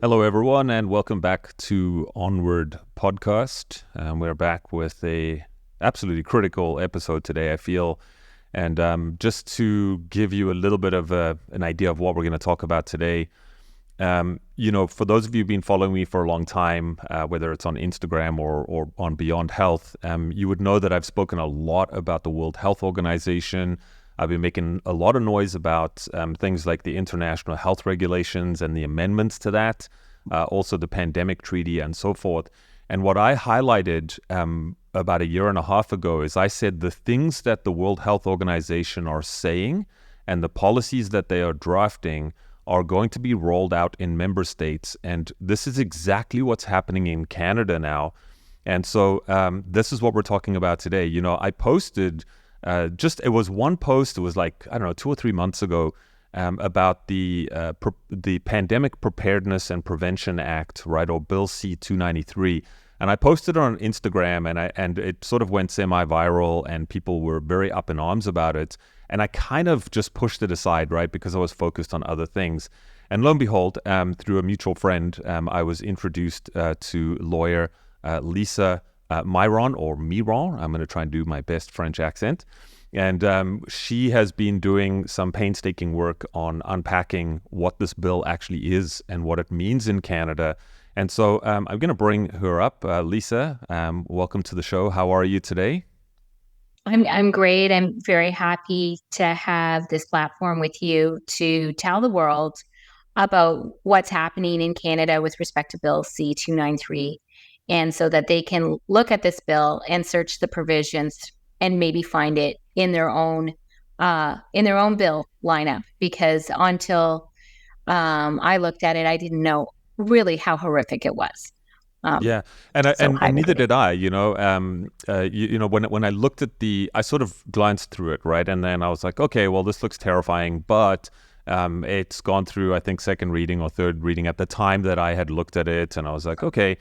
Hello, everyone, and welcome back to Onward podcast. We're back with a absolutely critical episode today, I feel. And just to give you a little bit of an idea of what we're going to talk about today, for those of you who've been following me for a long time, whether it's on Instagram or on Beyond Health, you would know that I've spoken a lot about the World Health Organization. I've been making a lot of noise about things like the international health regulations and the amendments to that, also the pandemic treaty and so forth. And what I highlighted about a year and a half ago is I said the things that the World Health Organization are saying and the policies that they are drafting are going to be rolled out in member states. And this is exactly what's happening in Canada now. And so this is what we're talking about today. I posted it was one post. It was like, I don't know, 2 or 3 months ago about the Pandemic Preparedness and Prevention Act, right, or Bill C-293. And I posted it on Instagram, and it sort of went semi-viral, and people were very up in arms about it. And I kind of just pushed it aside, right, because I was focused on other things. And lo and behold, through a mutual friend, I was introduced to lawyer Lisa Miron or Miron. I'm going to try and do my best French accent. And she has been doing some painstaking work on unpacking what this bill actually is and what it means in Canada. And so I'm going to bring her up. Lisa, welcome to the show. How are you today? I'm great. I'm very happy to have this platform with you to tell the world about what's happening in Canada with respect to Bill C-293, and so that they can look at this bill and search the provisions and maybe find it in their own bill lineup. Because until I looked at it, I didn't know really how horrific it was. Yeah, and So and neither highlighted. did I. When I looked at I sort of glanced through it, right, and then I was like, okay, well, this looks terrifying, but it's gone through, I think, second reading or third reading at the time that I had looked at it, and I was like, okay,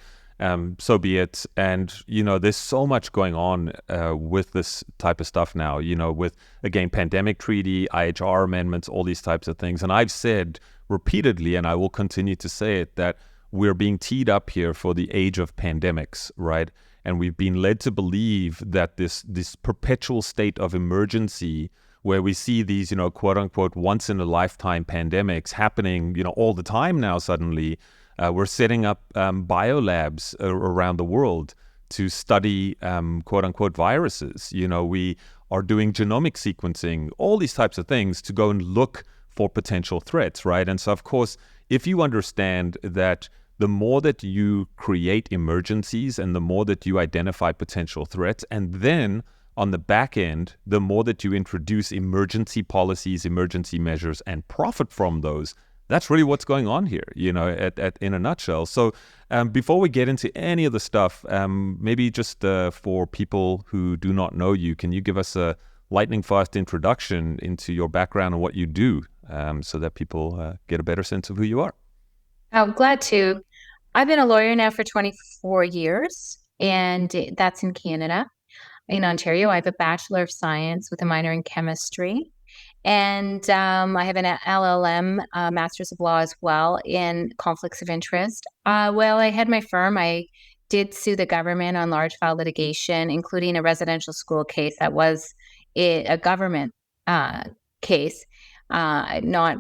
so be it. And there's so much going on with this type of stuff now. With again, pandemic treaty, IHR amendments, all these types of things, and I've said repeatedly, and I will continue to say it, that we're being teed up here for the age of pandemics, right? And we've been led to believe that this perpetual state of emergency, where we see these, quote unquote, once in a lifetime pandemics happening, all the time now. Suddenly, we're setting up biolabs around the world to study, quote unquote, viruses. We are doing genomic sequencing, all these types of things to go and look for potential threats, right? And so, of course, if you understand that the more that you create emergencies and the more that you identify potential threats, and then on the back end, the more that you introduce emergency policies, emergency measures, and profit from those, that's really what's going on here, in a nutshell. So before we get into any of the stuff, maybe just for people who do not know you, can you give us a lightning fast introduction into your background and what you do, so that people get a better sense of who you are? I'm glad to. I've been a lawyer now for 24 years, and that's in Canada. In Ontario, I have a Bachelor of Science with a minor in chemistry. And I have an LLM, Master's of Law as well, in conflicts of interest. Well, I had my firm. I did sue the government on large file litigation, including a residential school case that was a government case, not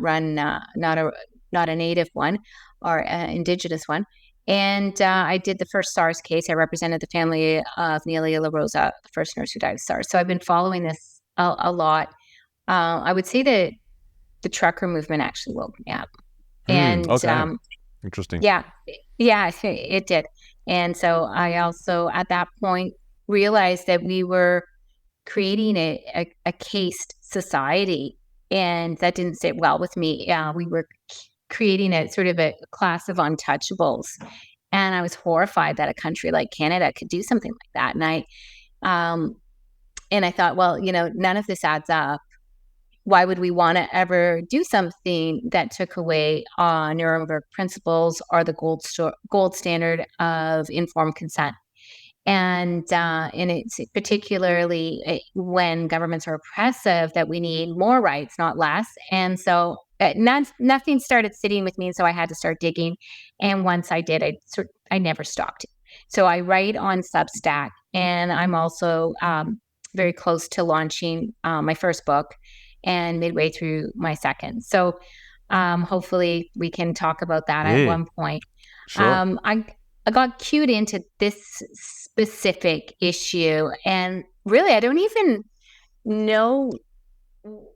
a native one or indigenous one. And I did the first SARS case. I represented the family of Nelia La Rosa, the first nurse who died of SARS. So I've been following this a lot. I would say that the trucker movement actually woke me up. And Okay, interesting. yeah, yeah, it did. And so I also, at that point, realized that we were creating a cased society, and that didn't sit well with me. We were creating a sort of a class of untouchables, and I was horrified that a country like Canada could do something like that. Um, and I thought, well, none of this adds up. Why would we want to ever do something that took away Nuremberg principles or the gold standard of informed consent? And it's particularly when governments are oppressive that we need more rights, not less. And so nothing started sitting with me, and so I had to start digging. And once I did, I never stopped. So I write on Substack, and I'm also very close to launching my first book, and midway through my second. So hopefully we can talk about that at one point. Sure. I got cued into this specific issue, and really, I don't even know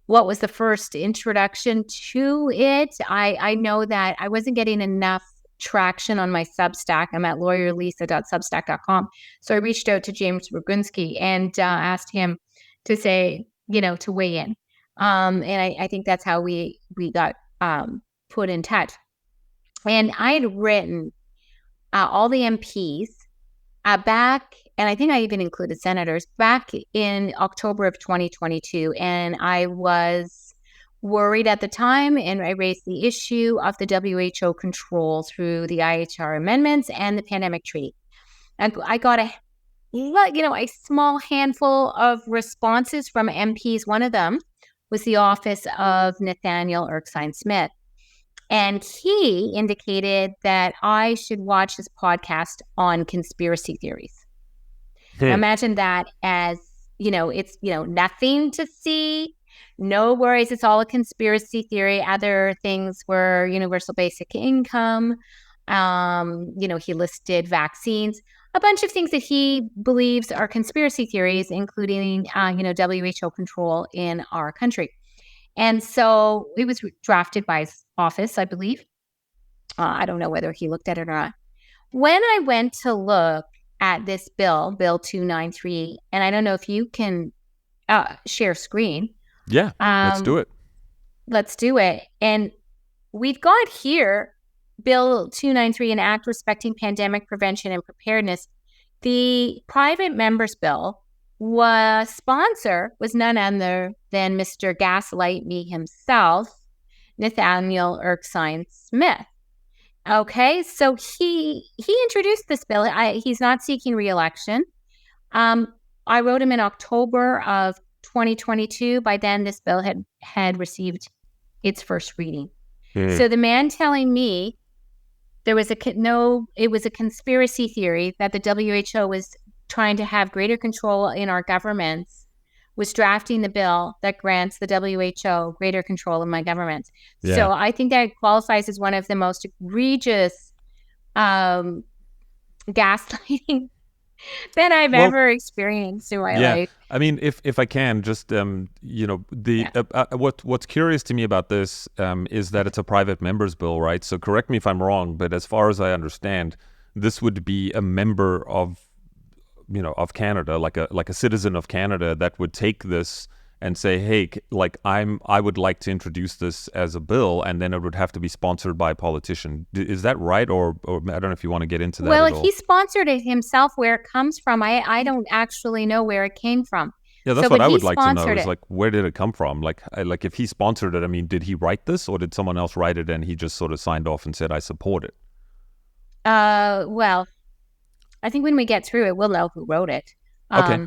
what was the first introduction to it. I know that I wasn't getting enough traction on my Substack. I'm at lawyerlisa.substack.com. So I reached out to James Rogunski and asked him to say, to weigh in. And I think that's how we got put in touch. And I had written all the MPs back, and I think I even included senators, back in October of 2022. And I was worried at the time, and I raised the issue of the WHO control through the IHR amendments and the pandemic treaty. And I got a small handful of responses from MPs. One of them was the office of Nathaniel Erskine-Smith. And he indicated that I should watch his podcast on conspiracy theories. Imagine that as, it's, nothing to see, no worries. It's all a conspiracy theory. Other things were universal basic income. He listed vaccines, a bunch of things that he believes are conspiracy theories, including, WHO control in our country. And so it was drafted by his office, I believe. I don't know whether he looked at it or not. When I went to look at this bill, Bill 293, and I don't know if you can share screen. Yeah, let's do it. Let's do it. And we've got here Bill 293, an act respecting pandemic prevention and preparedness. The private members bill sponsor was none other than Mr. Gaslight Me himself, Nathaniel Erskine-Smith. Okay, so he introduced this bill. He's not seeking re-election. I wrote him in October of 2022. By then, this bill had received its first reading. So the man telling me it was a conspiracy theory that the WHO was trying to have greater control in our governments was drafting the bill that grants the WHO greater control in my government. Yeah. So I think that qualifies as one of the most egregious gaslighting that I've ever experienced in my life. I mean, if I can just, what's curious to me about this is that it's a private members bill, right? So correct me if I'm wrong, but as far as I understand, this would be a member of Canada, like a citizen of Canada that would take this and say, hey, I would like to introduce this as a bill, and then it would have to be sponsored by a politician. Is that right? Or I don't know if you want to get into that. Well, he sponsored it himself. Where it comes from, I don't actually know where it came from. Yeah, that's what I would like to know. Is where did it come from? Like if he sponsored it, I mean, did he write this, or did someone else write it and he just sort of signed off and said, I support it? Well, I think when we get through it, we'll know who wrote it. Okay,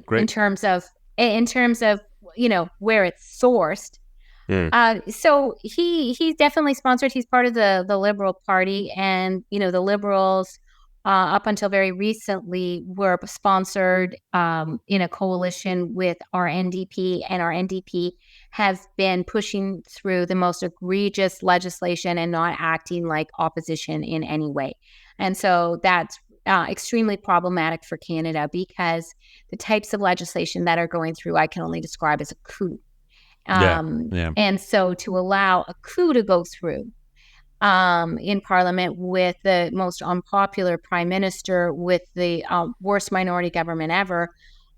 great. In terms of where it's sourced. So he's definitely sponsored. He's part of the Liberal Party, and the Liberals up until very recently were sponsored in a coalition with our NDP, and our NDP has been pushing through the most egregious legislation and not acting like opposition in any way. And so that's extremely problematic for Canada, because the types of legislation that are going through, I can only describe as a coup. And so to allow a coup to go through in Parliament with the most unpopular Prime Minister, with the worst minority government ever,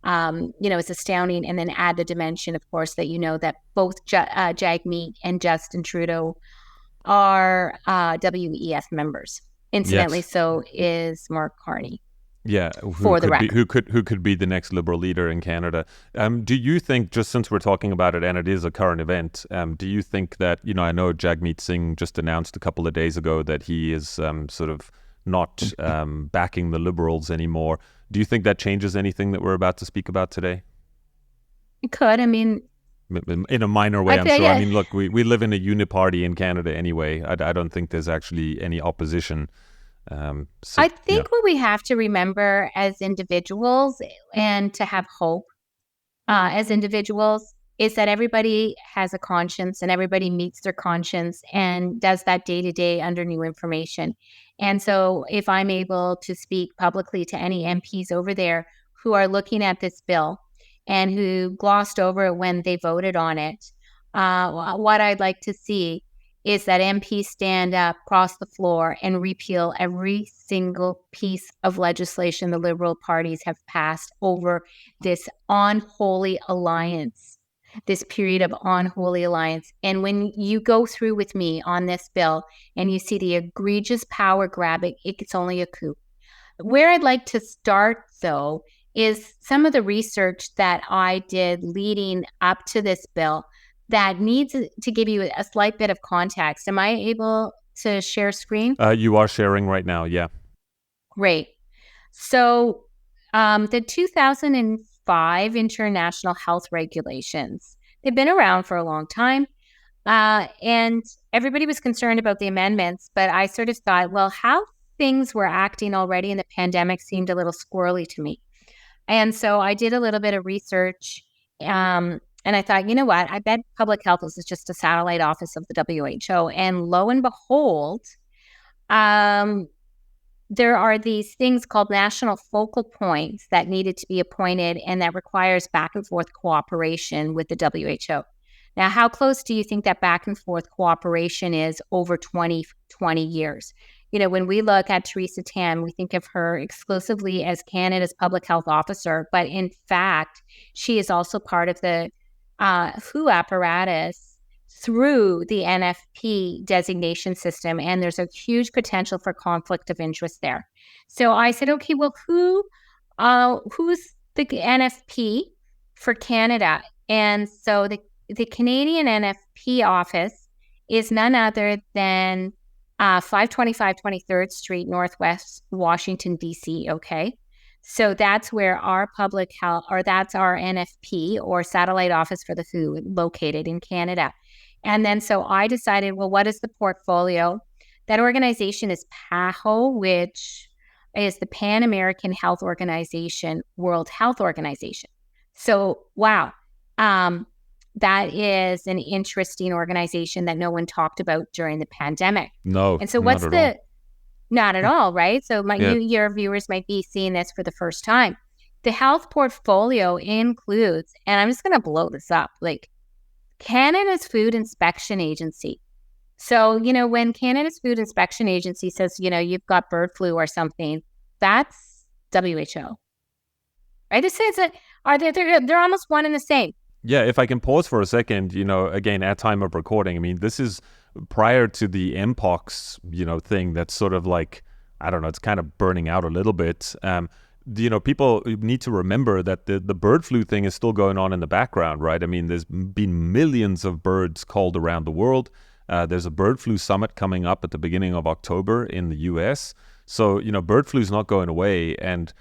it's astounding. And then add the dimension, of course, that that both Jagmeet and Justin Trudeau are WEF members. Incidentally, yes. So is Mark Carney. Yeah, who could be the next Liberal leader in Canada? Do you think, just since we're talking about it and it is a current event, do you think that I know Jagmeet Singh just announced a couple of days ago that he is sort of not backing the Liberals anymore? Do you think that changes anything that we're about to speak about today? It could. I mean, in a minor way, I I'm think, sure. I yeah, mean, look, we live in a uniparty in Canada anyway. I don't think there's actually any opposition. So I yeah. think what we have to remember as individuals and to have hope as individuals is that everybody has a conscience and everybody meets their conscience and does that day to day under new information. And so, if I'm able to speak publicly to any MPs over there who are looking at this bill and who glossed over it when they voted on it, what I'd like to see is that MPs stand up across the floor and repeal every single piece of legislation the Liberal parties have passed over this unholy alliance, this period of unholy alliance. And when you go through with me on this bill and you see the egregious power grabbing, it's only a coup. Where I'd like to start, though, is some of the research that I did leading up to this bill that needs to give you a slight bit of context. Am I able to share screen? You are sharing right now, yeah. Great. So, the 2005 International Health Regulations, they've been around for a long time. And everybody was concerned about the amendments, but I sort of thought, well, how things were acting already in the pandemic seemed a little squirrely to me. And so I did a little bit of research. And I thought, you know what? I bet public health is just a satellite office of the WHO. And lo and behold, um, there are these things called national focal points that needed to be appointed, and that requires back and forth cooperation with the WHO. Now, how close do you think that back and forth cooperation is over 20 years? You know, when we look at Theresa Tam, we think of her exclusively as Canada's public health officer, but in fact, she is also part of the WHO apparatus through the NFP designation system, and there's a huge potential for conflict of interest there. So I said, okay, well, who's the NFP for Canada? And so the Canadian NFP office is none other than 525 23rd Street, Northwest Washington, D.C., okay? So that's where our public health, or that's our NFP, or satellite office for the WHO, located in Canada. And then so I decided, well, what is the portfolio? That organization is PAHO, which is the Pan American Health Organization, World Health Organization. So, wow. That is an interesting organization that no one talked about during the pandemic. No, And so not at all. not at all, right? So Yeah. your viewers might be seeing this for the first time. The health portfolio includes, and I'm just going to blow this up, like Canada's Food Inspection Agency. So, you know, when Canada's Food Inspection Agency says, you know, you've got bird flu or something, that's WHO. Right? This is they're almost one and the same. Yeah, if I can pause for a second, you know, again, at time of recording, I mean, this is prior to the Mpox, you know, thing that's sort of like, I don't know, it's kind of burning out a little bit. You know, people need to remember that the bird flu thing is still going on in the background, right? I mean, there's been millions of birds culled around the world. There's a bird flu summit coming up at the beginning of October in the US. So, you know, bird flu is not going away. And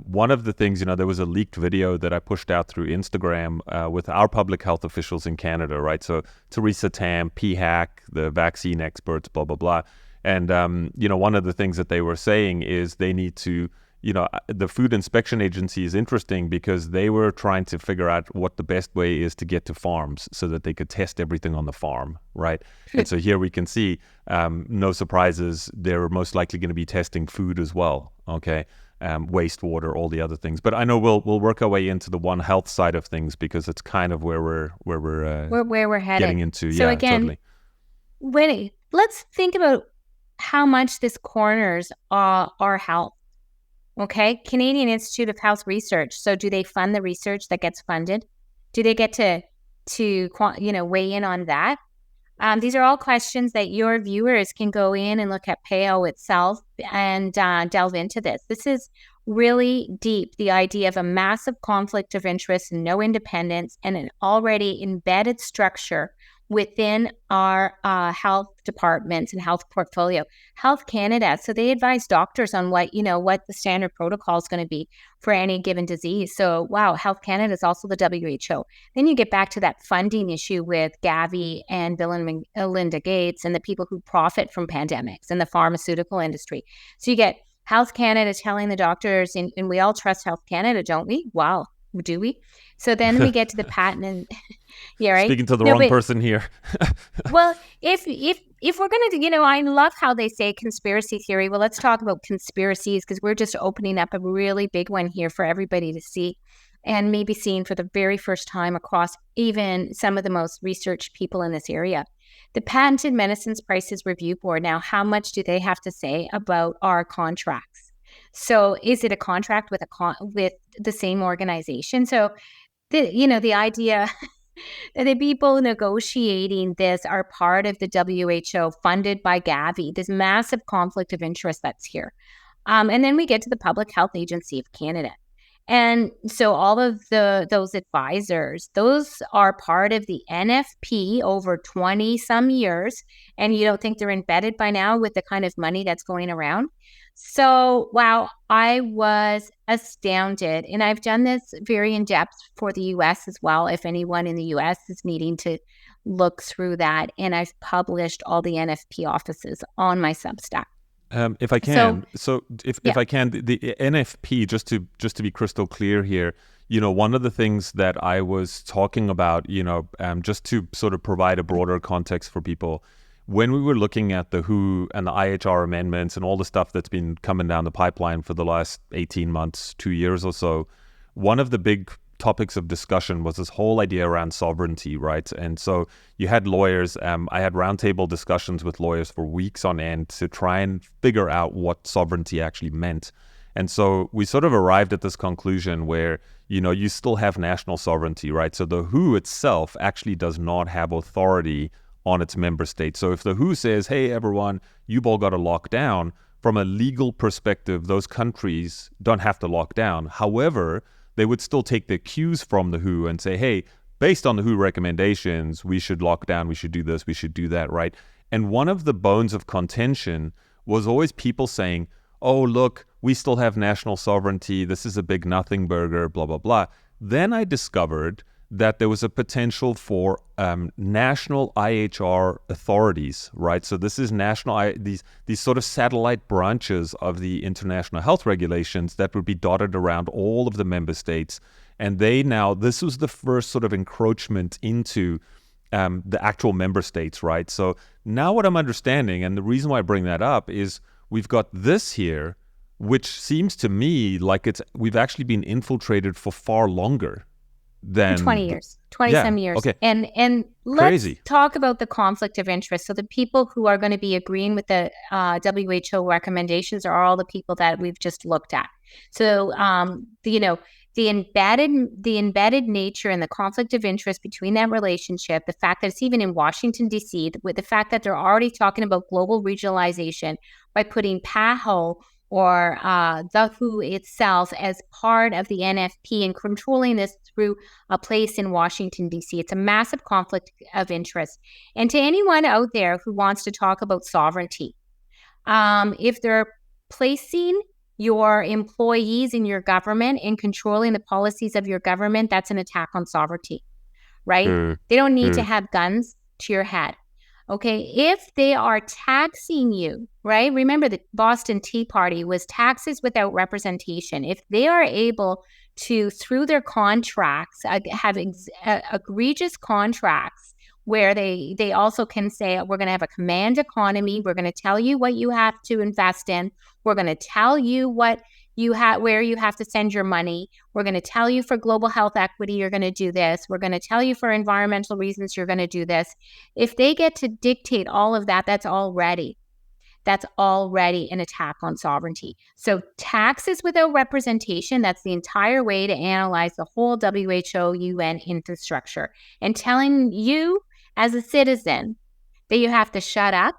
one of the things, you know, there was a leaked video that I pushed out through Instagram with our public health officials in Canada, right? So Theresa Tam, PHAC, the vaccine experts, blah, blah, blah. And, you know, one of the things that they were saying is they need to, you know, the Food Inspection Agency is interesting because they were trying to figure out what the best way is to get to farms so that they could test everything on the farm, right? And so here we can see, no surprises, they're most likely going to be testing food as well, okay? Wastewater, all the other things. But I know we'll work our way into the One Health side of things because it's kind of where we're headed. getting into. So yeah, again, totally. let's think about how much this corners our health. Okay, Canadian Institute of Health Research. So do they fund the research that gets funded? Do they get to weigh in on that? These are all questions that your viewers can go in and look at PAO itself and delve into this. This is really deep, the idea of a massive conflict of interest and no independence and an already embedded structure within our health departments and health portfolio. Health Canada, so they advise doctors on what the standard protocol is going to be for any given disease. So wow, Health Canada is also the WHO. Then you get back to that funding issue with Gavi and Bill and Melinda Gates and the people who profit from pandemics and the pharmaceutical industry. So you get Health Canada telling the doctors, and we all trust Health Canada, don't we? Wow, do we? So then we get to the patent and yeah, right. Speaking to the wrong person here. Well, if we're gonna, I love how they say conspiracy theory. Well, let's talk about conspiracies because we're just opening up a really big one here for everybody to see, and maybe seeing for the very first time across even some of the most researched people in this area. The Patented Medicines Prices Review Board. Now, how much do they have to say about our contracts? So, is it a contract with with the same organization? So, the idea that the people negotiating this are part of the WHO, funded by Gavi. This massive conflict of interest that's here. And then we get to the Public Health Agency of Canada. And so all of those advisors, those are part of the NFP over 20 some years. And you don't think they're embedded by now with the kind of money that's going around? So, wow, I was astounded. And I've done this very in depth for the US as well. If anyone in the US is needing to look through that. And I've published all the NFP offices on my Substack. If I can, if I can, the NFP, just to be crystal clear here, one of the things that I was talking about, just to sort of provide a broader context for people, when we were looking at the WHO and the IHR amendments and all the stuff that's been coming down the pipeline for the last 18 months, 2 years or so, one of the big topics of discussion was this whole idea around sovereignty, right? And so you had lawyers, I had roundtable discussions with lawyers for weeks on end to try and figure out what sovereignty actually meant. And so we sort of arrived at this conclusion where, you still have national sovereignty, right? So the WHO itself actually does not have authority on its member states. So if the WHO says, hey, everyone, you've all got to lock down, from a legal perspective, those countries don't have to lock down. However, they would still take the cues from the WHO and say, hey, based on the WHO recommendations, we should lock down, we should do this, we should do that, right? And one of the bones of contention was always people saying, oh, look, we still have national sovereignty, this is a big nothing burger, blah, blah, blah. Then I discovered that there was a potential for national IHR authorities, right? So this is these sort of satellite branches of the international health regulations that would be dotted around all of the member states. And this was the first sort of encroachment into the actual member states, right? So now what I'm understanding, and the reason why I bring that up is we've got this here, which seems to me like we've actually been infiltrated for far longer than 20 years, 20 some years. Okay. And let's Crazy. Talk about the conflict of interest. So the people who are going to be agreeing with the WHO recommendations are all the people that we've just looked at. So, the embedded nature and the conflict of interest between that relationship, the fact that it's even in Washington, D.C., with the fact that they're already talking about global regionalization by putting PAHO or the WHO itself as part of the NFP and controlling this through a place in Washington, D.C. It's a massive conflict of interest. And to anyone out there who wants to talk about sovereignty, if they're placing your employees in your government and controlling the policies of your government, that's an attack on sovereignty, right? They don't need to have guns to your head. Okay, if they are taxing you, right? Remember the Boston Tea Party was taxes without representation. If they are able to, through their contracts, have egregious contracts where they also can say, we're going to have a command economy. We're going to tell you what you have to invest in. We're going to tell you what where you have to send your money. We're going to tell you for global health equity, you're going to do this. We're going to tell you for environmental reasons, you're going to do this. If they get to dictate all of that, that's already an attack on sovereignty. So taxes without representation, that's the entire way to analyze the whole WHO UN infrastructure. And telling you as a citizen that you have to shut up,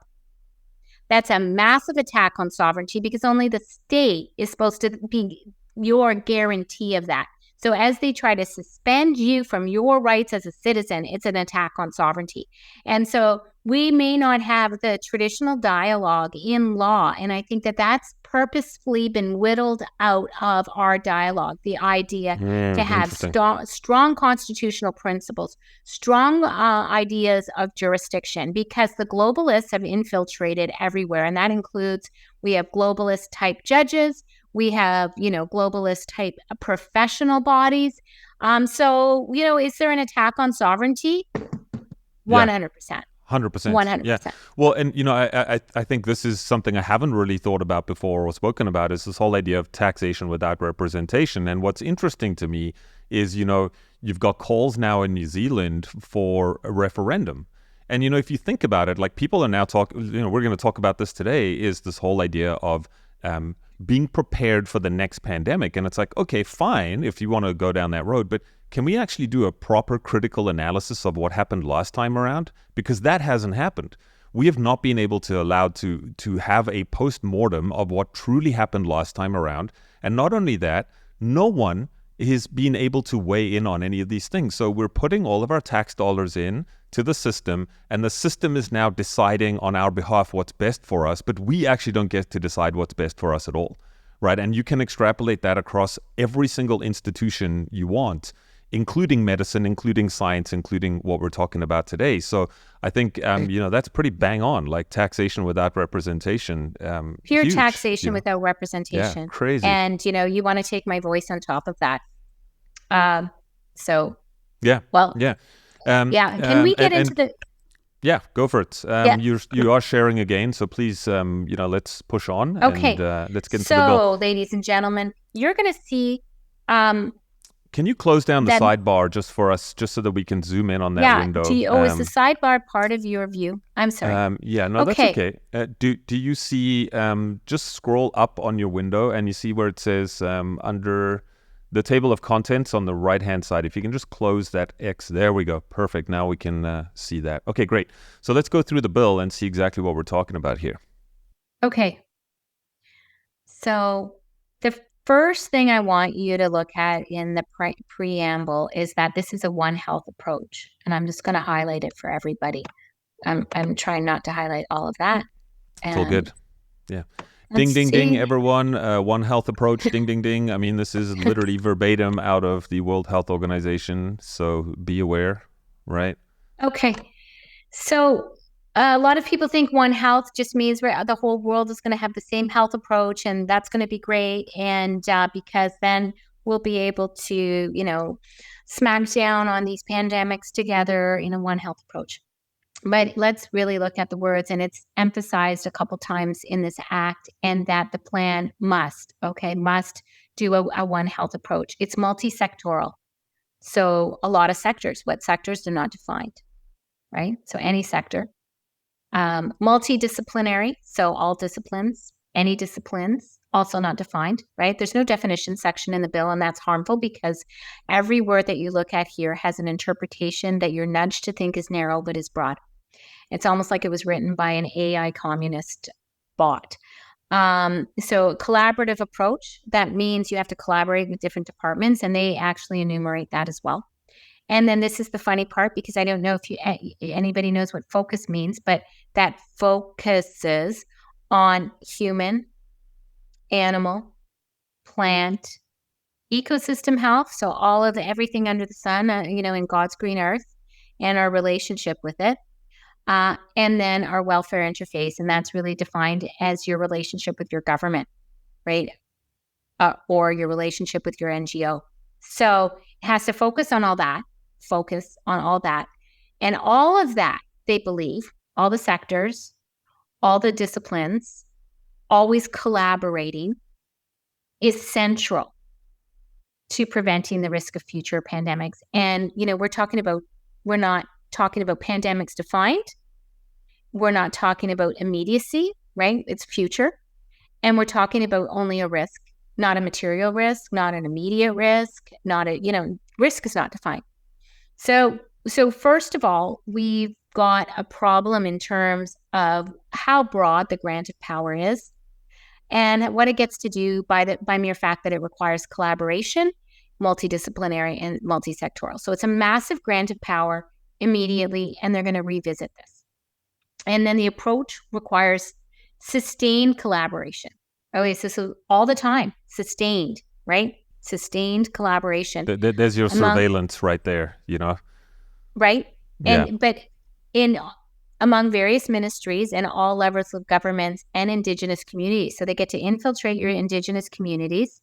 that's a massive attack on sovereignty because only the state is supposed to be your guarantee of that. So as they try to suspend you from your rights as a citizen, it's an attack on sovereignty. And so we may not have the traditional dialogue in law. And I think that that's purposefully been whittled out of our dialogue, the idea to have strong constitutional principles, strong ideas of jurisdiction, because the globalists have infiltrated everywhere. And that includes, we have globalist type judges, we have, globalist type professional bodies. So, is there an attack on sovereignty? 100%. 100%. 100%. Yeah. Well, and I think this is something I haven't really thought about before or spoken about, is this whole idea of taxation without representation. And what's interesting to me is, you've got calls now in New Zealand for a referendum. And, if you think about it, like, people are now talking, we're going to talk about this today, is this whole idea of being prepared for the next pandemic. And it's like, okay, fine, if you want to go down that road, but can we actually do a proper critical analysis of what happened last time around? Because that hasn't happened. We have not been able to allow to have a post-mortem of what truly happened last time around. And not only that, no one is being able to weigh in on any of these things. So we're putting all of our tax dollars in to the system, and the system is now deciding on our behalf what's best for us, but we actually don't get to decide what's best for us at all, right? And you can extrapolate that across every single institution you want, including medicine, including science, including what we're talking about today. So I think, that's pretty bang on, like taxation without representation. Pure huge, taxation without representation. Yeah, crazy. And, you want to take my voice on top of that. Can we get into the... Yeah, go for it. You are sharing again, so please, let's push on. Okay. And let's get into the bill. So, ladies and gentlemen, you're going to see... Can you close down the sidebar just for us, just so that we can zoom in on that window? Is the sidebar part of your view? I'm sorry. That's okay. Do you see, just scroll up on your window and you see where it says under the table of contents on the right-hand side, if you can just close that X, there we go. Perfect. Now we can see that. Okay, great. So let's go through the bill and see exactly what we're talking about here. Okay. So the first thing I want you to look at in the preamble is that this is a One Health approach, and I'm just going to highlight it for everybody. I'm trying not to highlight all of that. It's all good. Yeah. Ding, ding, ding, everyone. One Health approach. Ding, ding, ding. I mean, this is literally verbatim out of the World Health Organization. So be aware, right? Okay. So a lot of people think One Health just means the whole world is going to have the same health approach, and that's going to be great. And because then we'll be able to, smack down on these pandemics together in a One Health approach. But let's really look at the words, and it's emphasized a couple times in this act, and that the plan must do a One Health approach. It's multi-sectoral. So a lot of sectors. What sectors are not defined, right? So any sector. Multidisciplinary, so all disciplines, any disciplines, also not defined, right? There's no definition section in the bill, and that's harmful because every word that you look at here has an interpretation that you're nudged to think is narrow but is broad. It's almost like it was written by an AI communist bot. So collaborative approach, that means you have to collaborate with different departments, and they actually enumerate that as well. And then this is the funny part, because I don't know if anybody knows what focus means, but that focuses on human, animal, plant, ecosystem health. So all of everything under the sun, in God's green earth, and our relationship with it. And then our welfare interface. And that's really defined as your relationship with your government, right? Or your relationship with your NGO. So it has to focus on all that. And all of that, they believe, all the sectors, all the disciplines, always collaborating, is central to preventing the risk of future pandemics. And, we're not talking about pandemics defined. We're not talking about immediacy, right? It's future. And we're talking about only a risk, not a material risk, not an immediate risk, risk is not defined. So first of all, we've got a problem in terms of how broad the grant of power is and what it gets to do by mere fact that it requires collaboration multidisciplinary and multisectoral. So it's a massive grant of power immediately, and they're going to revisit this. And then the approach requires sustained collaboration. Okay, so all the time, sustained, right? Sustained collaboration. There's your surveillance right there, Right? Yeah. But among various ministries and all levels of governments and Indigenous communities. So they get to infiltrate your Indigenous communities,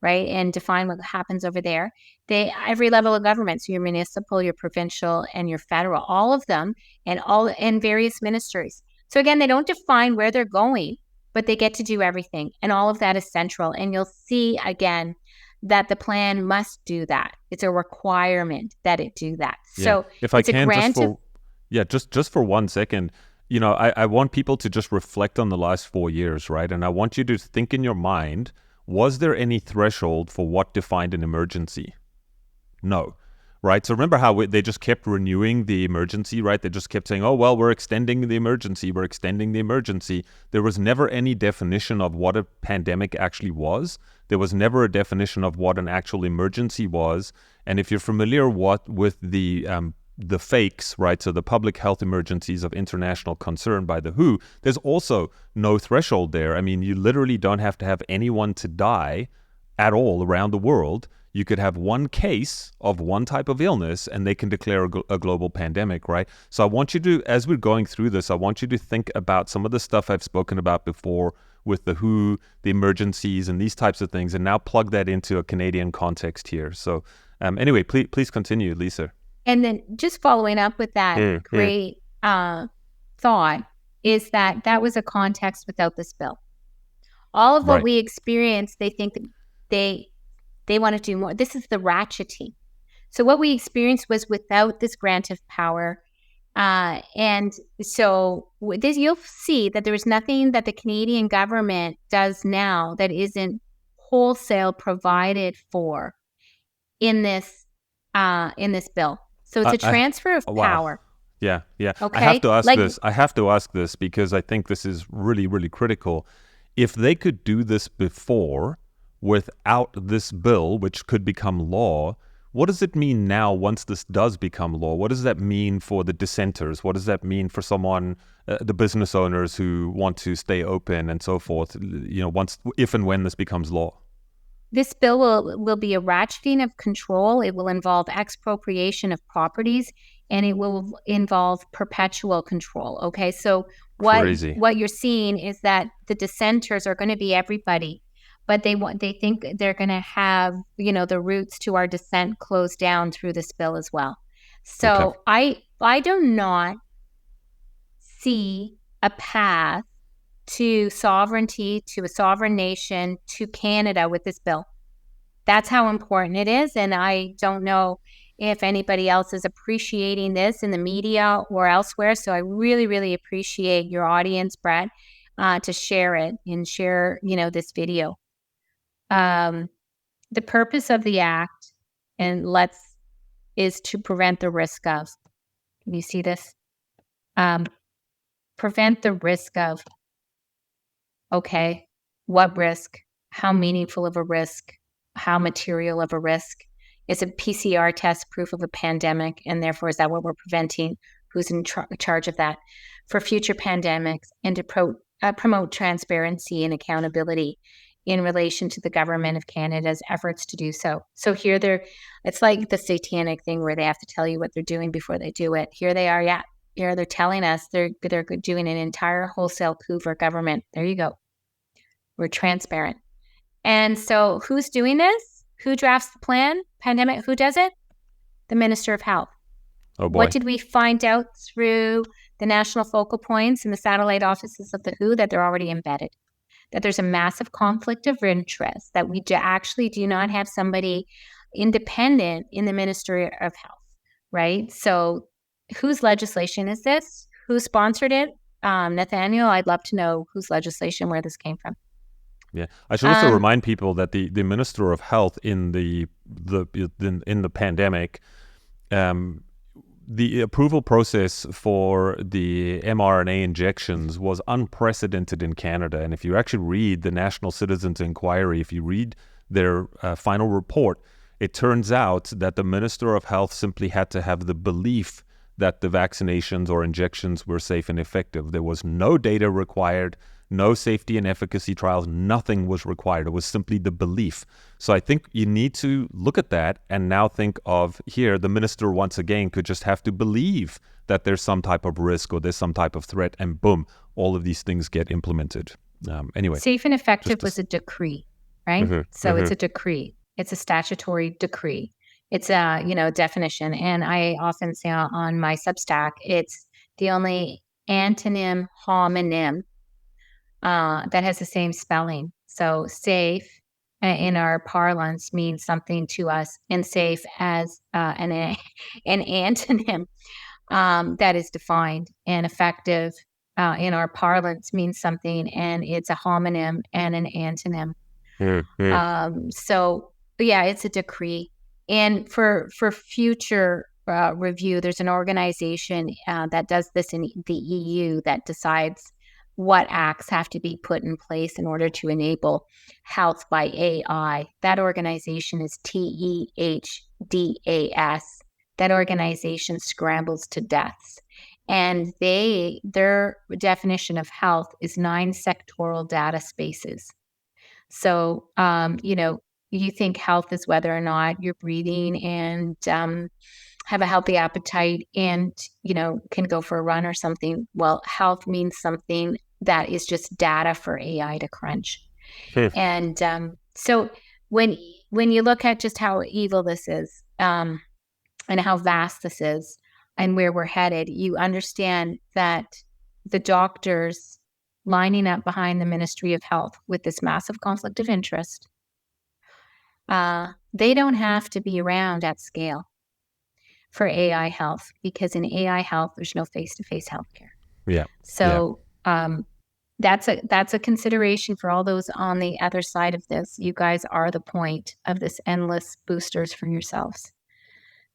right? And define what happens over there. Every level of government, so your municipal, your provincial, and your federal, all of them, and various ministries. So again, they don't define where they're going, but they get to do everything. And all of that is central. And you'll see again that the plan must do that. It's a requirement that it do that. Yeah. So if I can just for 1 second, I want people to just reflect on the last 4 years, right? And I want you to think in your mind, was there any threshold for what defined an emergency? No. Right? So remember how they just kept renewing the emergency, right? They just kept saying, oh, well, we're extending the emergency. There was never any definition of what a pandemic actually was. There was never a definition of what an actual emergency was. And if you're familiar with the fakes, right? So the public health emergencies of international concern by the WHO, there's also no threshold there. I mean, you literally don't have to have anyone to die at all around the world. You could have one case of one type of illness and they can declare a global pandemic, right? So I want you to, as we're going through this, I want you to think about some of the stuff I've spoken about before with the WHO, the emergencies and these types of things, and now plug that into a Canadian context here. So anyway, please continue, Lisa. And then just following up with that great thought is that was a context without this bill. All of what we experience, they think that they want to do more. This is the ratcheting. So what we experienced was without this grant of power. And so this, you'll see that there's nothing that the Canadian government does now that isn't wholesale provided for in this bill. So it's a transfer of power. Yeah. Okay. I have to ask this because I think this is really, really critical. If they could do this before without this bill, which could become law, what does it mean now once this does become law? What does that mean for the dissenters? What does that mean for someone, the business owners who want to stay open and so forth, if and when this becomes law? This bill will be a ratcheting of control. It will involve expropriation of properties, and it will involve perpetual control. Okay, so what you're seeing is that the dissenters are going to be everybody, but they think they're going to have the routes to our dissent closed down through this bill as well. So I do not see a path to sovereignty, to a sovereign nation, to Canada with this bill. That's how important it is. And I don't know if anybody else is appreciating this in the media or elsewhere. So I really, really appreciate your audience, Brett, to share it and share, this video. The purpose of the act is to prevent the risk of, can you see this? Prevent the risk of, okay, what risk? How meaningful of a risk? How material of a risk? Is a PCR test proof of a pandemic? And therefore, is that what we're preventing? Who's in charge of that? For future pandemics, and to promote transparency and accountability in relation to the government of Canada's efforts to do so. So here it's like the satanic thing where they have to tell you what they're doing before they do it. Here they are, here they're telling us they're doing an entire wholesale coup for government. There you go. We're transparent. And so who's doing this? Who drafts the plan? Pandemic, who does it? The Minister of Health. Oh boy. What did we find out through the national focal points and the satellite offices of the WHO? That they're already embedded. That there's a massive conflict of interest, that we actually do not have somebody independent in the Ministry of Health, right? So whose legislation is this? Who sponsored it? Nathaniel, I'd love to know whose legislation, where this came from. Yeah, I should also remind people that the Minister of Health in the pandemic, the approval process for the mRNA injections was unprecedented in Canada. And if you actually read the National Citizens Inquiry, if you read their final report, It turns out that the Minister of Health simply had to have the belief that the vaccinations or injections were safe and effective. There was no data required, no safety and efficacy trials, nothing was required. It was simply the belief. So I think you need to look at that and now think of here, the minister once again could just have to believe that there's some type of risk or there's some type of threat, and boom, all of these things get implemented. Anyway. Safe and effective was a decree, right? So it's Mm-hmm. a decree. It's a statutory decree. It's a, definition. And I often say on my Substack, it's the only antonym homonym that has the same spelling. So safe in our parlance means something to us, and safe as an antonym that is defined, and effective in our parlance means something, and it's a homonym and an antonym. So yeah, it's a decree. And for future review, there's an organization that does this in the EU that decides what acts have to be put in place in order to enable health by AI. That organization is TEHDAS. That organization scrambles to deaths. And their definition of health is 9 sectoral data spaces. So, you think health is whether or not you're breathing and have a healthy appetite and, can go for a run or something. Well, health means something that is just data for AI to crunch. And so when you look at just how evil this is and how vast this is and where we're headed, you understand that the doctors lining up behind the Ministry of Health with this massive conflict of interest, they don't have to be around at scale for AI health, because in AI health, there's no face-to-face healthcare. Yeah. So that's a consideration for all those on the other side of this. You guys are the point of this endless boosters for yourselves.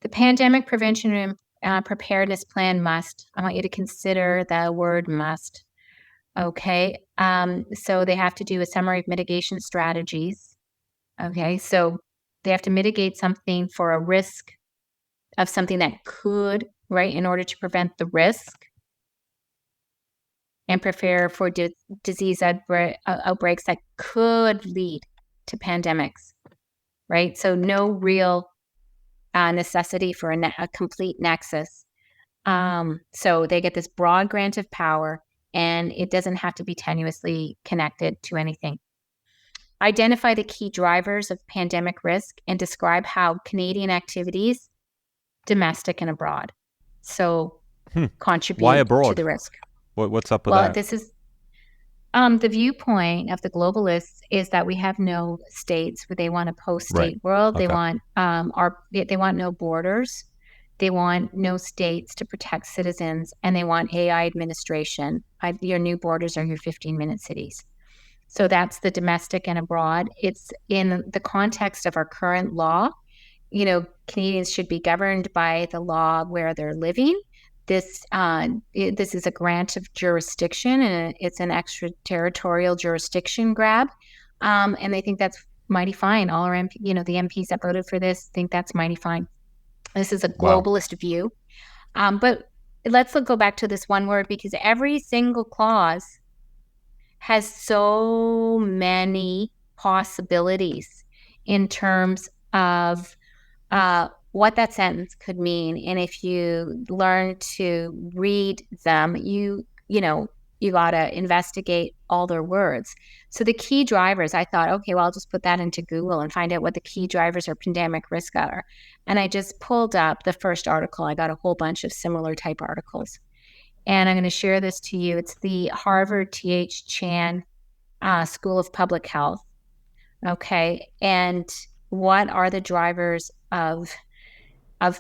The pandemic prevention and preparedness plan must. I want you to consider the word must. Okay. So they have to do a summary of mitigation strategies. Okay. So they have to mitigate something for a risk of something that could, right, in order to prevent the risk and prepare for disease outbreaks that could lead to pandemics, right? So no real necessity for a complete nexus. So they get this broad grant of power, and it doesn't have to be tenuously connected to anything. Identify the key drivers of pandemic risk and describe how Canadian activities, domestic and abroad, so contribute Why abroad? to the risk. What's up with that? Well, this is the viewpoint of the globalists is that we have no states, where they want a post-state world. They want they want no borders. They want no states to protect citizens, and they want AI administration. Your new borders are your 15-minute cities. So that's the domestic and abroad. It's in the context of our current law. Canadians should be governed by the law where they're living. This is a grant of jurisdiction, and it's an extraterritorial jurisdiction grab. And they think that's mighty fine. All our the MPs that voted for this think that's mighty fine. This is a globalist view. But let's go back to this one word, because every single clause has so many possibilities in terms of what that sentence could mean. And if you learn to read them, you got to investigate all their words. So the key drivers, I thought, okay, well, I'll just put that into Google and find out what the key drivers of pandemic risk are. And I just pulled up the first article. I got a whole bunch of similar type articles. And I'm going to share this to you. It's the Harvard T.H. Chan School of Public Health. Okay. And what are the drivers of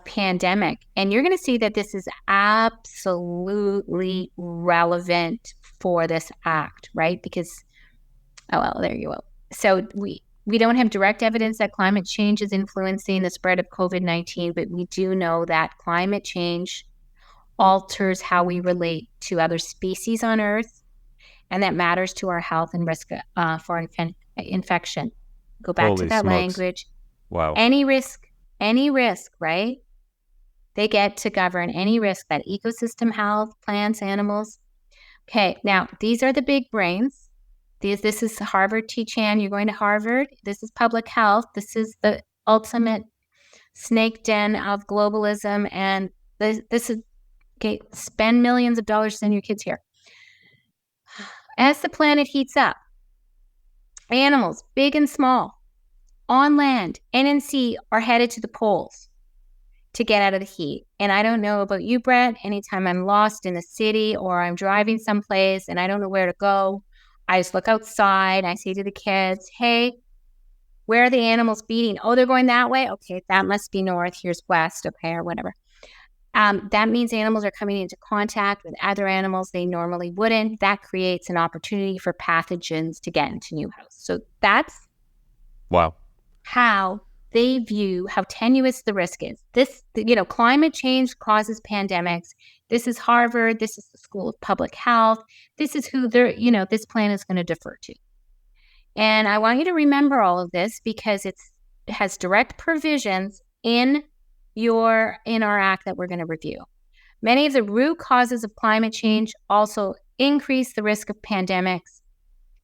pandemic? And you're going to see that this is absolutely relevant for this act, right? Because, there you go. So we don't have direct evidence that climate change is influencing the spread of COVID-19, but we do know that climate change alters how we relate to other species on Earth, and that matters to our health and risk for infection. Go back to that language. Wow. Any risk, right? They get to govern any risk, that ecosystem health, plants, animals. Okay, now these are the big brains. This is Harvard T-Chan. You're going to Harvard. This is public health. This is the ultimate snake den of globalism. And this is, okay, spend millions of dollars to send your kids here. As the planet heats up, animals, big and small, on land and in sea, are headed to the poles to get out of the heat. And I don't know about you, Brett. Anytime I'm lost in a city or I'm driving someplace and I don't know where to go, I just look outside. I say to the kids, hey, where are the animals beating? Oh, they're going that way? Okay, that must be north. Here's west, okay, or whatever. That means animals are coming into contact with other animals they normally wouldn't. That creates an opportunity for pathogens to get into new house. So that's Wow. how they view how tenuous the risk is. This, climate change causes pandemics. This is Harvard. This is the School of Public Health. This is who this plan is going to defer to. And I want you to remember all of this because it has direct provisions in our act that we're going to review. Many of the root causes of climate change also increase the risk of pandemics.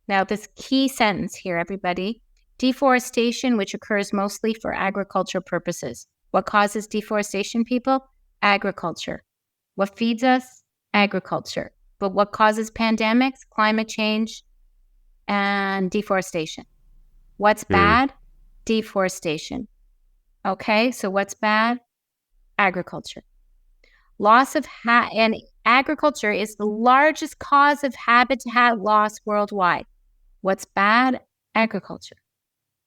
Now, this key sentence here, everybody: deforestation, which occurs mostly for agricultural purposes. What causes deforestation, people? Agriculture. What feeds us? Agriculture. But what causes pandemics? Climate change and deforestation. What's bad? Deforestation. Okay, so what's bad? Agriculture. Loss of and agriculture is the largest cause of habitat loss worldwide. What's bad? Agriculture.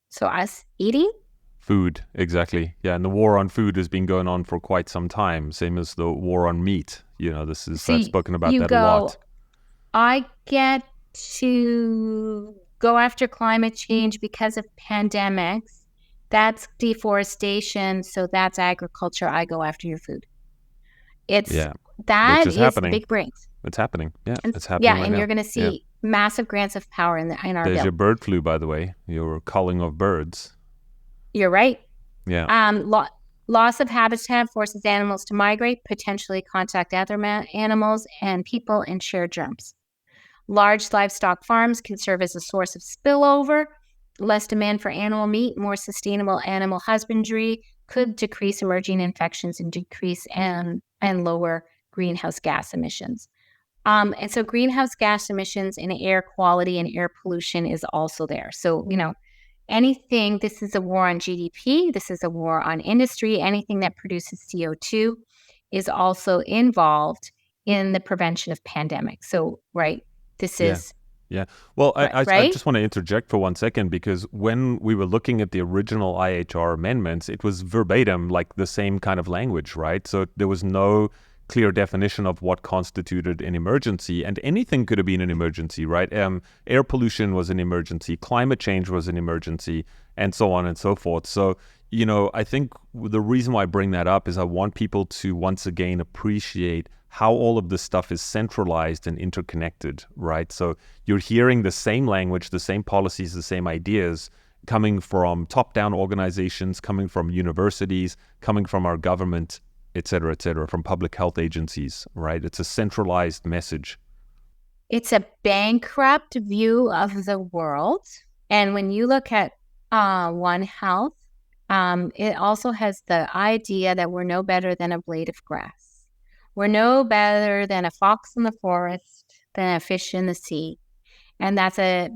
So us eating? Food, exactly. Yeah, and the war on food has been going on for quite some time, same as the war on meat. I've spoken about that a lot. I get to go after climate change because of pandemics. That's deforestation, so that's agriculture. I go after your food. That is happening. The big brains. It's happening. Yeah, it's happening. Yeah, and you're going to see massive grants of power in our There's bill. your bird flu, by the way. Your culling of birds. You're right. Yeah. Loss of habitat forces animals to migrate, potentially contact other animals and people, and share germs. Large livestock farms can serve as a source of spillover. Less demand for animal meat, more sustainable animal husbandry could decrease emerging infections and decrease and lower greenhouse gas emissions. And so greenhouse gas emissions and air quality and air pollution is also there. So, anything, this is a war on GDP, this is a war on industry, anything that produces CO2 is also involved in the prevention of pandemics. So, right, this is... Yeah. Well, right? I just want to interject for 1 second, because when we were looking at the original IHR amendments, it was verbatim, like the same kind of language, right? So there was no clear definition of what constituted an emergency, and anything could have been an emergency, right? Air pollution was an emergency, climate change was an emergency, and so on and so forth. So, I think the reason why I bring that up is I want people to once again appreciate how all of this stuff is centralized and interconnected, right? So you're hearing the same language, the same policies, the same ideas coming from top-down organizations, coming from universities, coming from our government, et cetera, from public health agencies, right? It's a centralized message. It's a bankrupt view of the world. And when you look at One Health, it also has the idea that we're no better than a blade of grass. We're no better than a fox in the forest, than a fish in the sea. And that's a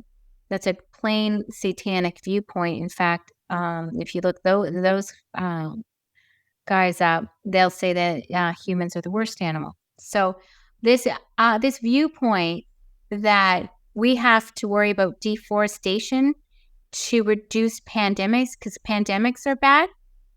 plain satanic viewpoint. In fact, if you look those guys up, they'll say that humans are the worst animal. So this viewpoint that we have to worry about deforestation to reduce pandemics, because pandemics are bad.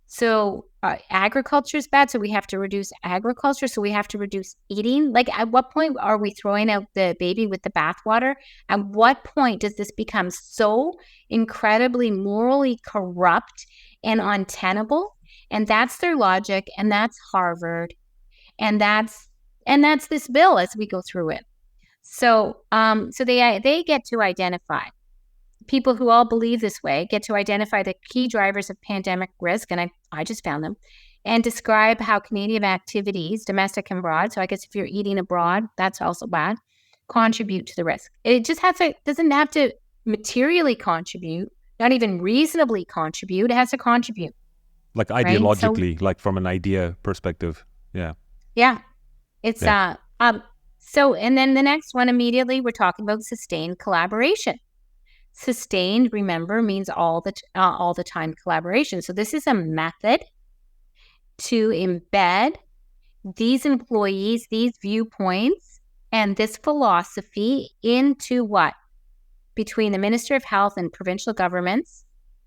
So agriculture is bad, so we have to reduce agriculture, so we have to reduce eating. Like, at what point are we throwing out the baby with the bathwater? At what point does this become so incredibly morally corrupt and untenable? And that's their logic, and that's Harvard, and that's this bill as we go through it. So they get to identify people who all believe this way get to identify the key drivers of pandemic risk, and I just found them, and describe how Canadian activities, domestic and abroad, so I guess if you're eating abroad, that's also bad, contribute to the risk. It just doesn't have to materially contribute, not even reasonably contribute. It has to contribute. Like ideologically, right? Like from an idea perspective. Yeah. Yeah. It's, so, and then the next one immediately, we're talking about sustained collaboration. Sustained, remember, means all the time collaboration. So this is a method to embed these employees, these viewpoints, and this philosophy into what? Between the Minister of Health and provincial governments,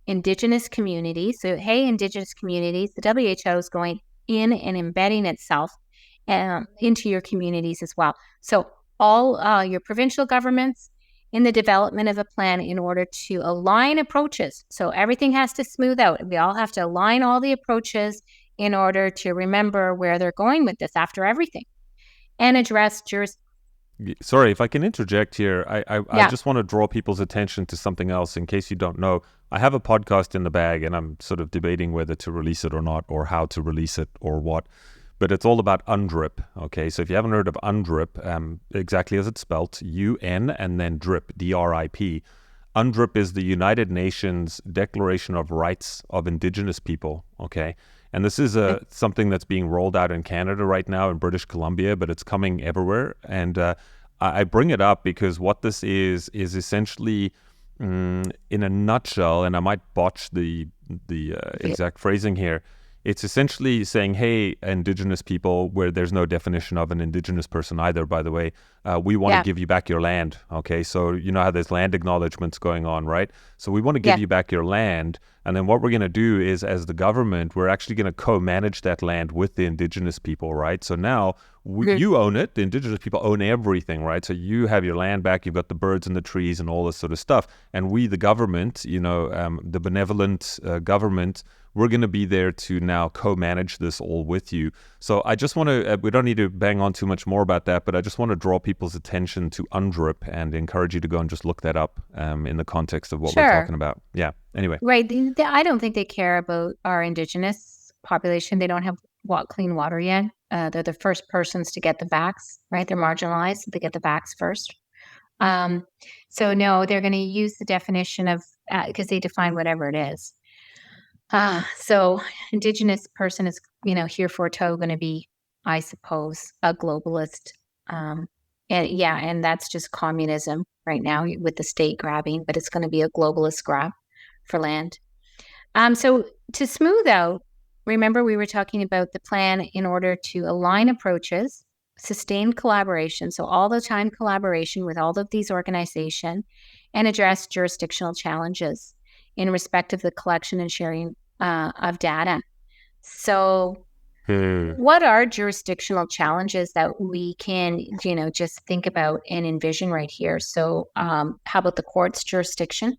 Indigenous communities. So, hey, Indigenous communities, the WHO is going in and embedding itself into your communities as well. So all your provincial governments in the development of a plan in order to align approaches. So everything has to smooth out. We all have to align all the approaches in order to remember where they're going with this after everything, and address Sorry, if I can interject here, I just want to draw people's attention to something else in case you don't know. I have a podcast in the bag, and I'm sort of debating whether to release it or not, or how to release it or what. But it's all about UNDRIP, okay? So if you haven't heard of UNDRIP, exactly as it's spelt, UN and then DRIP, D-R-I-P. UNDRIP is the United Nations Declaration of Rights of Indigenous People, okay? And this is something that's being rolled out in Canada right now, in British Columbia, but it's coming everywhere. And I bring it up because what this is essentially, in a nutshell, and I might botch the exact phrasing here, it's essentially saying, hey, Indigenous people, where there's no definition of an Indigenous person either, by the way, we want to give you back your land, okay? So you know how there's land acknowledgements going on, right? So we want to give you back your land. And then what we're going to do is, as the government, we're actually going to co-manage that land with the Indigenous people, right? So now you own it. The Indigenous people own everything, right? So you have your land back. You've got the birds and the trees and all this sort of stuff. And we, the government, the benevolent government, we're going to be there to now co-manage this all with you. So I just want to, we don't need to bang on too much more about that, but I just want to draw people's attention to UNDRIP and encourage you to go and just look that up in the context of what we're talking about. Yeah. Anyway. Right. I don't think they care about our Indigenous population. They don't have clean water yet. They're the first persons to get the vax, right? They're marginalized, so they get the vax first. So no, they're going to use the definition of, because they define whatever it is. So Indigenous person is, hereforto going to be, I suppose, a globalist. And that's just communism right now with the state grabbing, but it's going to be a globalist grab for land. So to smooth out, remember we were talking about the plan in order to align approaches, sustain collaboration, so all the time collaboration with all of these organizations, and address jurisdictional challenges in respect of the collection and sharing of data. So what are jurisdictional challenges that we can, just think about and envision right here? So how about the court's jurisdiction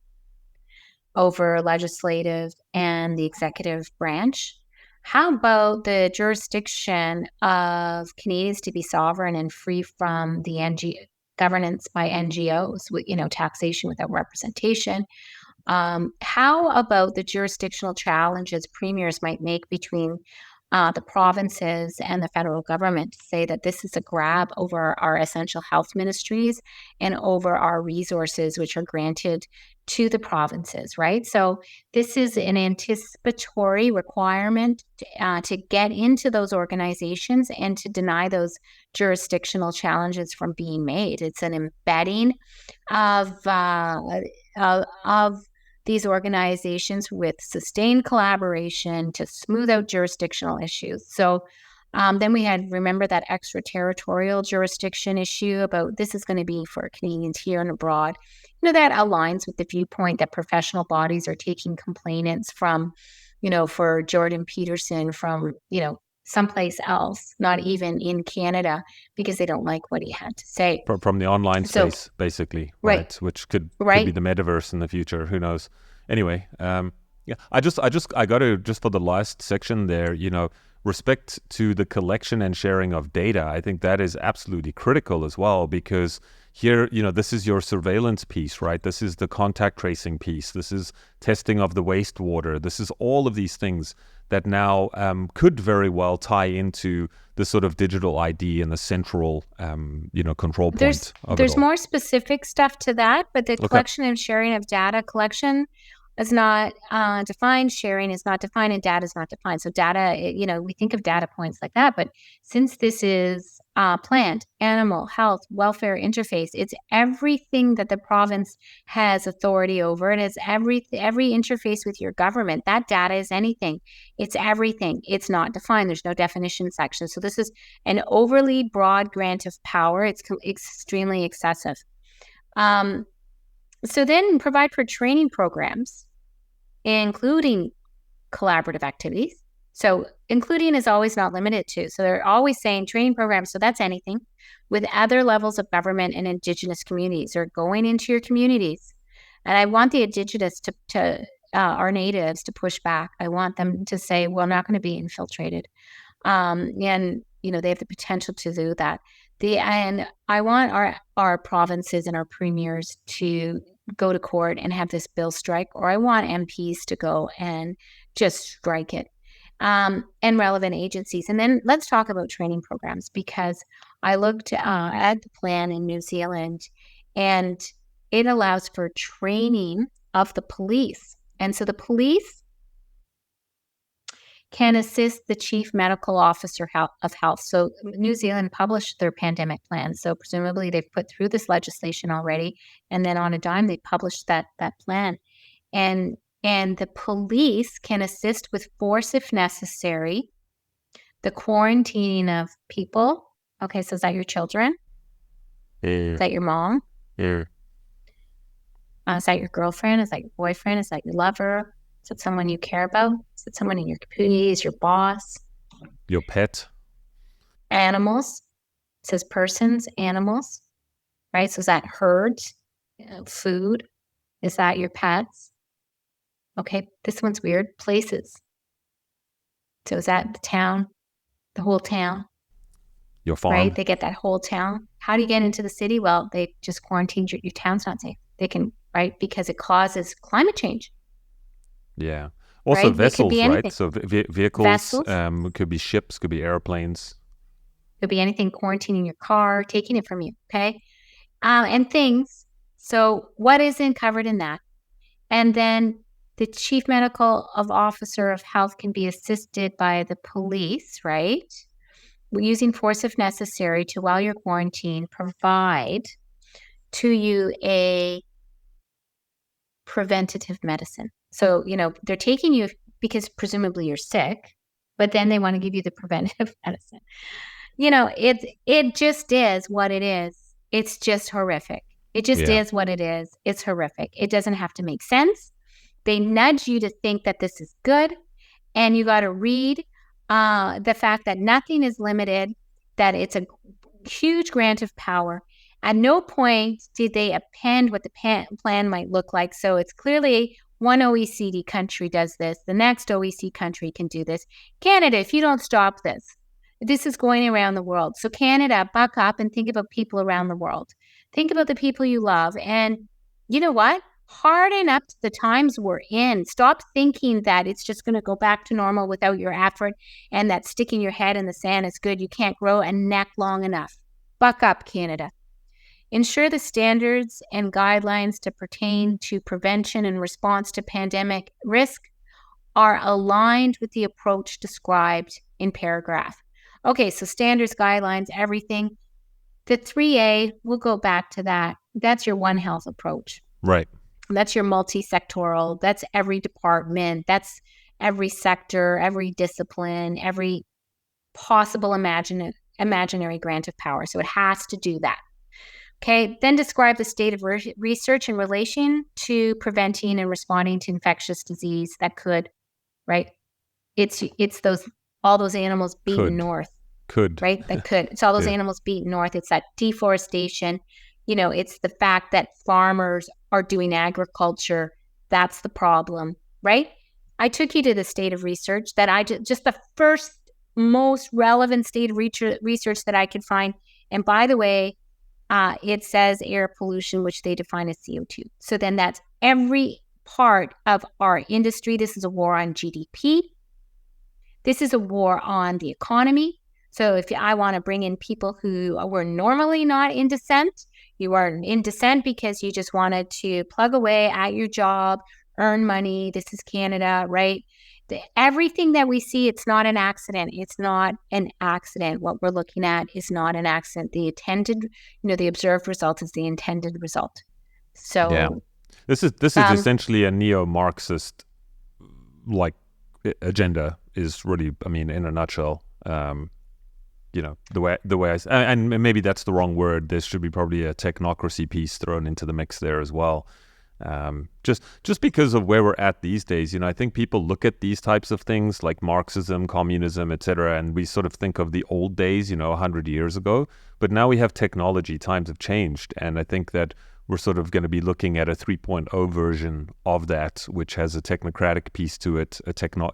over legislative and the executive branch? How about the jurisdiction of Canadians to be sovereign and free from the governance by NGOs, with, taxation without representation? How about the jurisdictional challenges premiers might make between the provinces and the federal government to say that this is a grab over our essential health ministries and over our resources, which are granted to the provinces, right? So this is an anticipatory requirement to get into those organizations and to deny those jurisdictional challenges from being made. It's an embedding of these organizations with sustained collaboration to smooth out jurisdictional issues. So then we remember that extraterritorial jurisdiction issue about this is going to be for Canadians here and abroad. That aligns with the viewpoint that professional bodies are taking complainants from, for Jordan Peterson from, someplace else, not even in Canada, because they don't like what he had to say. From the online space, basically, right? Which could be the metaverse in the future. Who knows? Anyway, I got to, just for the last section there, respect to the collection and sharing of data. I think that is absolutely critical as well, because here, this is your surveillance piece, right? This is the contact tracing piece. This is testing of the wastewater. This is all of these things that now could very well tie into the sort of digital ID and the central, control point of it There's all. more specific stuff to that, but the Okay. collection and sharing of data collection is not defined, sharing is not defined, and data is not defined. So data, we think of data points like that, but since this is plant, animal, health, welfare interface, it's everything that the province has authority over, and it's every interface with your government. That data is anything. It's everything. It's not defined. There's no definition section. So this is an overly broad grant of power. It's extremely excessive. So then provide for training programs, including collaborative activities. So including is always not limited to. So they're always saying training programs. So that's anything with other levels of government and Indigenous communities, or going into your communities. And I want the Indigenous to our natives to push back. I want them to say, we're not going to be infiltrated. And, they have the potential to do that. And I want our provinces and our premiers to go to court and have this bill strike, or I want MPs to go and just strike it, and relevant agencies. And then let's talk about training programs, because I looked at the plan in New Zealand, and it allows for training of the police. And so the police can assist the chief medical officer of health. So New Zealand published their pandemic plan. So presumably they've put through this legislation already, and then on a dime they published that plan. And the police can assist with force if necessary, the quarantining of people. Okay, so is that your children? Is that your mom? Is that your girlfriend? Is that your boyfriend? Is that your lover? Is it someone you care about? Is it someone in your community? Is your boss? Your pet? Animals. It says persons, animals, right? So is that herds, food? Is that your pets? Okay, this one's weird. Places. So is that the town, the whole town? Your farm? Right? They get that whole town. How do you get into the city? Well, they just quarantined your town's not safe. They can, right? Because it causes climate change. Yeah. Also right? vessels, right? Anything. So vehicles, Vessels. Could be ships, could be airplanes. Could be anything, quarantining your car, taking it from you, okay? And things. So what isn't covered in that? And then the chief medical officer of health can be assisted by the police, right? Using force if necessary to, while you're quarantined, provide to you a preventative medicine. So, they're taking you because presumably you're sick, but then they want to give you the preventative medicine. It just is what it is. It's just horrific. It just is what it is. It's horrific. It doesn't have to make sense. They nudge you to think that this is good, and you got to read the fact that nothing is limited, that it's a huge grant of power. At no point did they append what the plan might look like. So it's clearly one OECD country does this. The next OECD country can do this. Canada, if you don't stop this, this is going around the world. So Canada, buck up and think about people around the world. Think about the people you love. And you know what? Harden up to the times we're in. Stop thinking that it's just going to go back to normal without your effort, and that sticking your head in the sand is good. You can't grow a neck long enough. Buck up, Canada. Ensure the standards and guidelines to pertain to prevention and response to pandemic risk are aligned with the approach described in paragraph. Okay, so standards, guidelines, everything. The 3A, we'll go back to that. That's your One Health approach. Right. That's your multi-sectoral. That's every department. That's every sector, every discipline, every possible imaginary grant of power. So it has to do that. Okay, then describe the state of research in relation to preventing and responding to infectious disease that could, right? It's all those animals beaten north. Right? That could. It's all those animals beaten north. It's that deforestation. It's the fact that farmers are doing agriculture. That's the problem, right? I took you to the state of research that just the first most relevant state of research that I could find. And by the way, it says air pollution, which they define as CO2. So then that's every part of our industry. This is a war on GDP. This is a war on the economy. So if I want to bring in people who were normally not in dissent, you are in dissent because you just wanted to plug away at your job, earn money. This is Canada, right? Everything that we see, it's not an accident. It's not an accident. What we're looking at is not an accident. The the observed result is the intended result. So Yeah. This is essentially a neo-Marxist like agenda is really, I mean, in a nutshell. The way and maybe that's the wrong word. There should be probably a technocracy piece thrown into the mix there as well. Just because of where we're at these days, I think people look at these types of things like Marxism, communism, etc., and we sort of think of the old days, 100 years ago. But now we have technology, times have changed, and I think that we're sort of going to be looking at a 3.0 version of that, which has a technocratic piece to it, et cetera,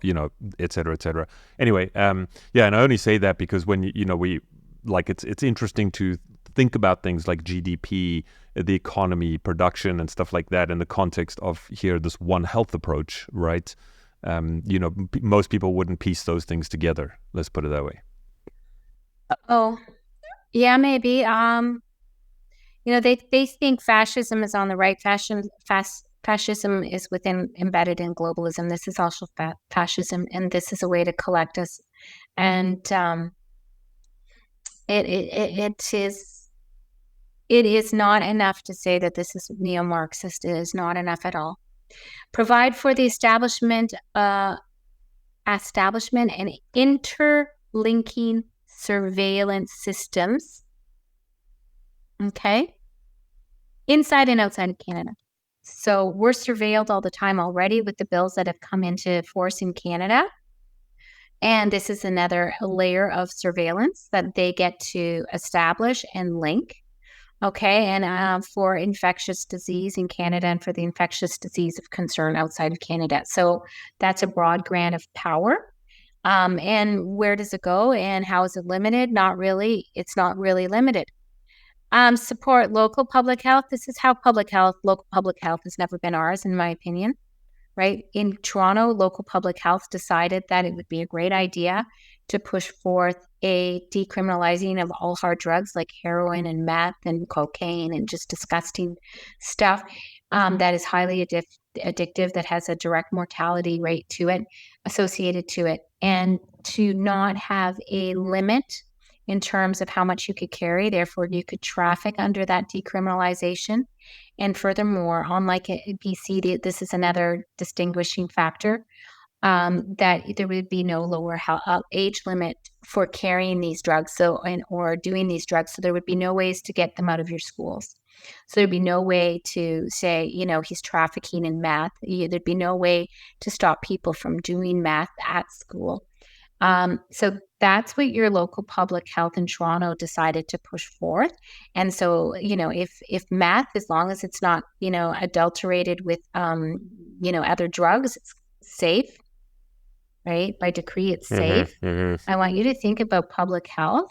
et cetera. Anyway, and I only say that because when it's interesting to think about things like GDP, the economy, production, and stuff like that in the context of this One Health approach, right? Most people wouldn't piece those things together. Let's put it that way. Oh, yeah, maybe. They think fascism is on the right. Fascism is embedded in globalism. This is also fascism, and this is a way to collect us. And it is not enough to say that this is neo-Marxist. It is not enough at all. Provide for the establishment and interlinking surveillance systems. Okay. Inside and outside of Canada. So we're surveilled all the time already with the bills that have come into force in Canada. And this is another layer of surveillance that they get to establish and link. Okay. And for infectious disease in Canada and for the infectious disease of concern outside of Canada. So that's a broad grant of power. And where does it go and how is it limited? Not really. It's not really limited. Support local public health. This is how local public health has never been ours, in my opinion, right? In Toronto, local public health decided that it would be a great idea to push forth a decriminalizing of all hard drugs like heroin and meth and cocaine and just disgusting stuff that is highly addictive, that has a direct mortality rate to it, associated to it, and to not have a limit in terms of how much you could carry. Therefore, you could traffic under that decriminalization. And furthermore, unlike BC, this is another distinguishing factor, that there would be no lower age limit for carrying these drugs or doing these drugs. So there would be no ways to get them out of your schools. So there'd be no way to say, he's trafficking in meth. There'd be no way to stop people from doing meth at school. So that's what your local public health in Toronto decided to push forth. And so, if meth, as long as it's not, adulterated with, other drugs, it's safe, right? By decree, it's safe. Mm-hmm. I want you to think about public health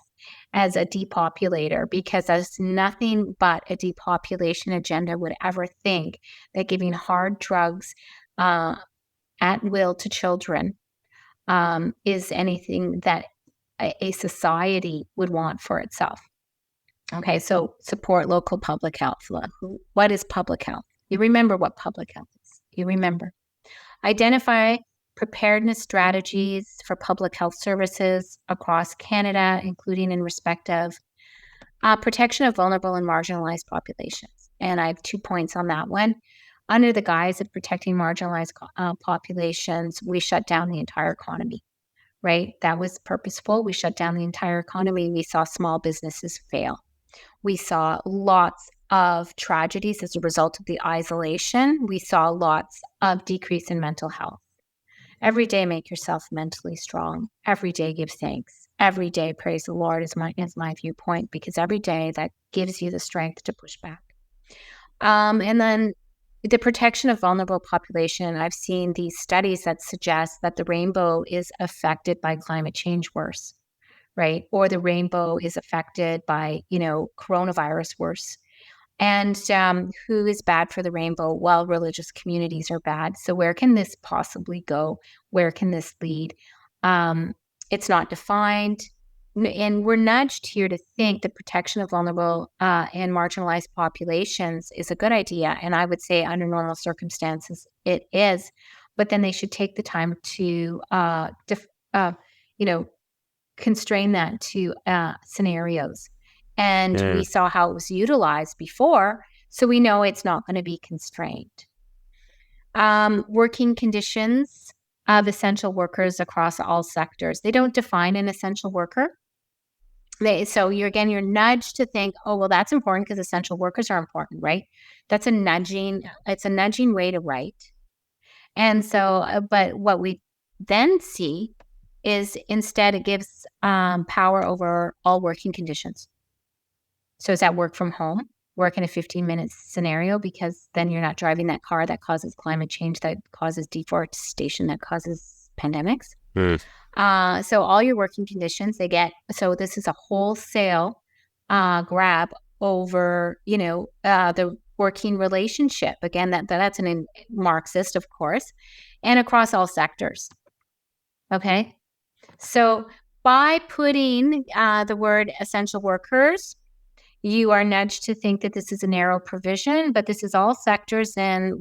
as a depopulator, because there's nothing but a depopulation agenda would ever think that giving hard drugs at will to children is anything that a society would want for itself. Okay, so support local public health. What is public health? You remember what public health is. You remember. Identify preparedness strategies for public health services across Canada, including in respect of protection of vulnerable and marginalized populations. And I have 2 points on that one. Under the guise of protecting marginalized populations, we shut down the entire economy, right? That was purposeful. We shut down the entire economy. We saw small businesses fail. We saw lots of tragedies as a result of the isolation. We saw lots of decrease in mental health. Every day, make yourself mentally strong. Every day, give thanks. Every day, praise the Lord is my viewpoint, because every day that gives you the strength to push back. And then the protection of vulnerable population. I've seen these studies that suggest that the rainbow is affected by climate change worse, right? Or the rainbow is affected by, coronavirus worse. And who is bad for the rainbow? Well, religious communities are bad. So where can this possibly go? Where can this lead? It's not defined. And we're nudged here to think the protection of vulnerable and marginalized populations is a good idea. And I would say under normal circumstances, it is. But then they should take the time to, constrain that to scenarios. And we saw how it was utilized before, so we know it's not going to be constrained. Working conditions of essential workers across all sectors. They don't define an essential worker. So you're nudged to think, oh, well, that's important because essential workers are important, right? It's a nudging way to write. And so, but what we then see is instead it gives power over all working conditions. So is that work from home, work in a 15-minute scenario, because then you're not driving that car that causes climate change, that causes deforestation, that causes pandemics. So all your working conditions, so this is a wholesale grab over, the working relationship. Again, that's an Marxist, of course, and across all sectors. Okay. So by putting the word essential workers, you are nudged to think that this is a narrow provision, but this is all sectors and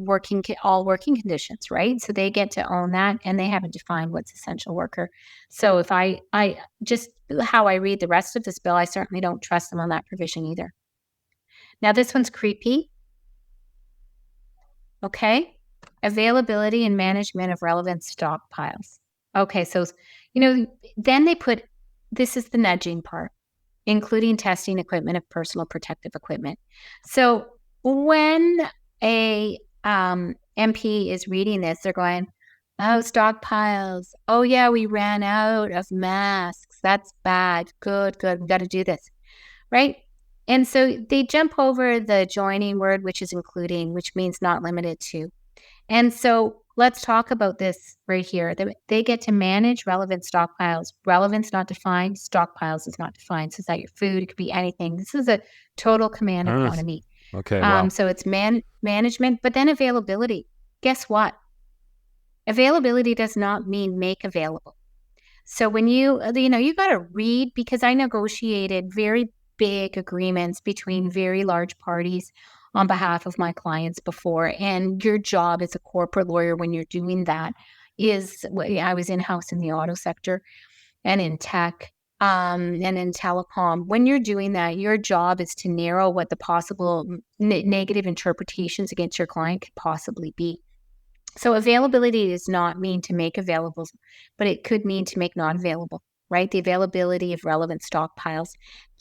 all working conditions, right? So they get to own that, and they haven't defined what's essential worker. So if I just how I read the rest of this bill, I certainly don't trust them on that provision either. Now this one's creepy. Okay. Availability and management of relevant stockpiles. Okay, so then they put, this is the nudging part, including testing equipment of personal protective equipment. So when a MP is reading this, they're going, oh, stockpiles. Oh, yeah, we ran out of masks. That's bad. Good. We've got to do this, right? And so they jump over the joining word, which is including, which means not limited to. And so let's talk about this right here. They get to manage relevant stockpiles. Relevance not defined. Stockpiles is not defined. So is that your food? It could be anything. This is a total command economy. Okay. Wow. So it's management, but then availability. Guess what? Availability does not mean make available. So when you got to read, because I negotiated very big agreements between very large parties on behalf of my clients before. And your job as a corporate lawyer when you're doing that is, I was in-house in the auto sector and in tech and in telecom. When you're doing that, your job is to narrow what the possible negative interpretations against your client could possibly be. So availability does not mean to make available, but it could mean to make not available, right? The availability of relevant stockpiles.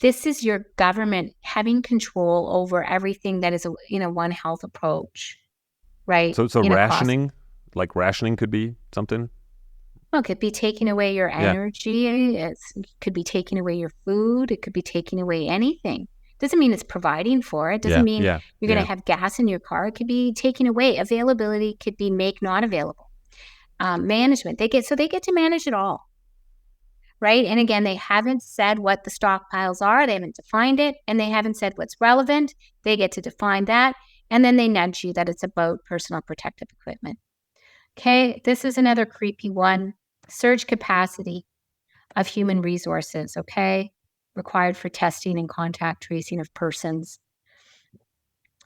This is your government having control over everything that is a One Health approach, right? So rationing, like rationing could be something? Well, it could be taking away your energy. It could be taking away your food. It could be taking away anything. Doesn't mean it's providing for it. Doesn't mean you're going to have gas in your car. It could be taking away. Availability could be make not available. Management, they get to manage it all, right? And again, they haven't said what the stockpiles are. They haven't defined it, and they haven't said what's relevant. They get to define that, and then they nudge you that it's about personal protective equipment. Okay, this is another creepy one. Surge capacity of human resources, okay? Required for testing and contact tracing of persons.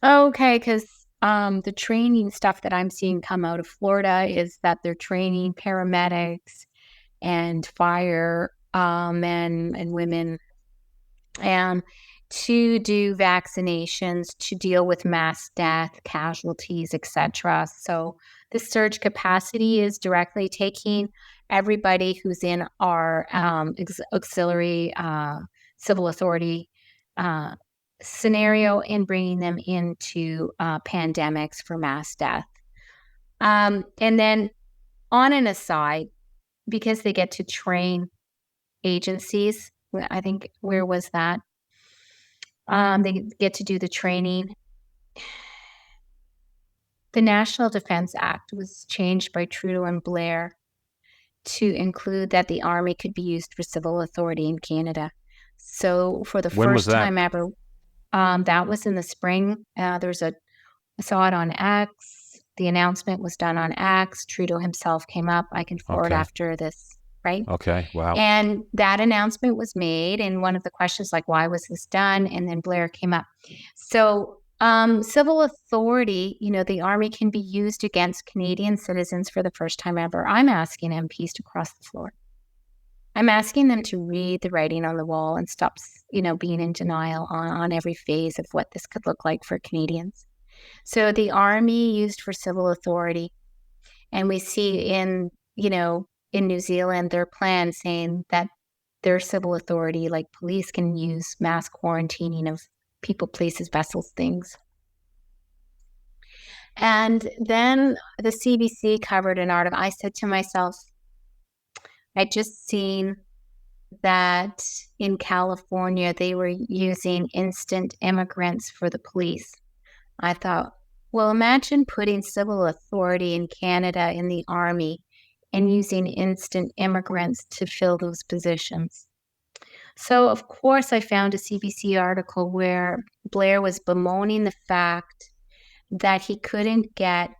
Okay, because the training stuff that I'm seeing come out of Florida is that they're training paramedics and fire men and women to do vaccinations, to deal with mass death, casualties, etc. So the surge capacity is directly taking everybody who's in our auxiliary civil authority scenario and bringing them into pandemics for mass death. And then on an aside, because they get to train agencies, I think, where was that? They get to do the training. The National Defense Act was changed by Trudeau and Blair. to include that the Army could be used for civil authority in Canada. So for the When was first that? time ever, that was in the spring. I saw it on X. The announcement was done on X. Trudeau himself came up. I can forward Okay. after this, right? Okay. Wow. And that announcement was made. And one of the questions, like, why was this done? And then Blair came up. So civil authority, the Army can be used against Canadian citizens for the first time ever. I'm asking MPs to cross the floor. I'm asking them to read the writing on the wall and stop, being in denial on every phase of what this could look like for Canadians. So the Army used for civil authority, and we see in New Zealand, their plan saying that their civil authority, like police, can use mass quarantining of people, places, vessels, things. And then the CBC covered an article. I said to myself, I'd just seen that in California, they were using instant immigrants for the police. I thought, well, imagine putting civil authority in Canada in the Army and using instant immigrants to fill those positions. So, of course, I found a CBC article where Blair was bemoaning the fact that he couldn't get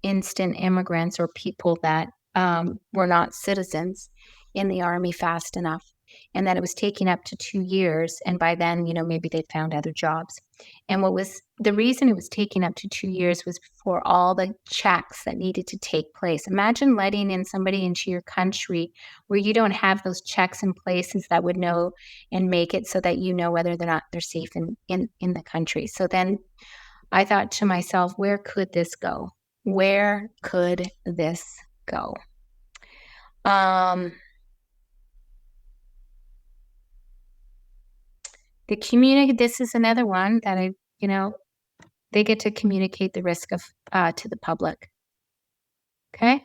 instant immigrants or people that were not citizens in the Army fast enough, and that it was taking up to 2 years. And by then, maybe they'd found other jobs. And the reason it was taking up to 2 years was for all the checks that needed to take place. Imagine letting in somebody into your country where you don't have those checks in places that would know and make it so that whether they're safe in the country. So then I thought to myself, where could this go? Where could this go? This is another one that they get to communicate the risk of to the public. Okay.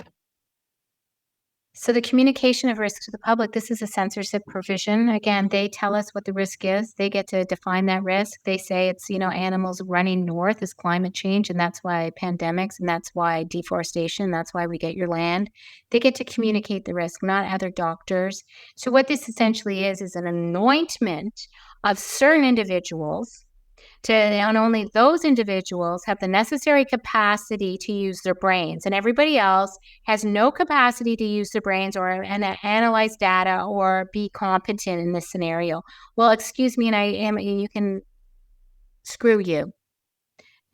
So the communication of risk to the public, this is a censorship provision. Again, they tell us what the risk is. They get to define that risk. They say it's, animals running north is climate change, and that's why pandemics, and that's why deforestation, that's why we get your land. They get to communicate the risk, not other doctors. So what this essentially is an anointment of certain individuals and only those individuals have the necessary capacity to use their brains, and everybody else has no capacity to use their brains or analyze data or be competent in this scenario. Well, excuse me, you can screw you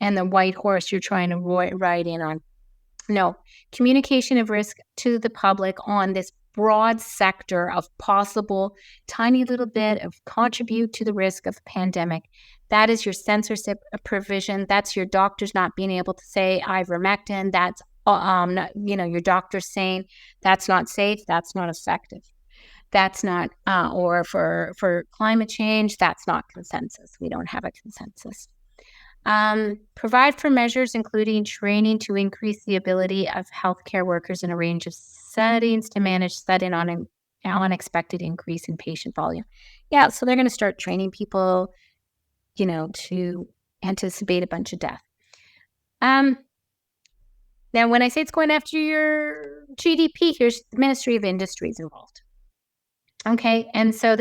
and the white horse you're trying to ride in on. No, communication of risk to the public on this broad sector of possible tiny little bit of contribute to the risk of pandemic. That is your censorship provision. That's your doctors not being able to say ivermectin. That's your doctor saying that's not safe, that's not effective. That's not, or for climate change, that's not consensus. We don't have a consensus. Provide for measures including training to increase the ability of healthcare workers in a range of settings to manage sudden unexpected increase in patient volume. Yeah, so they're going to start training people, to anticipate a bunch of death. Now, when I say it's going after your GDP, here's the Ministry of Industries involved. Okay, and so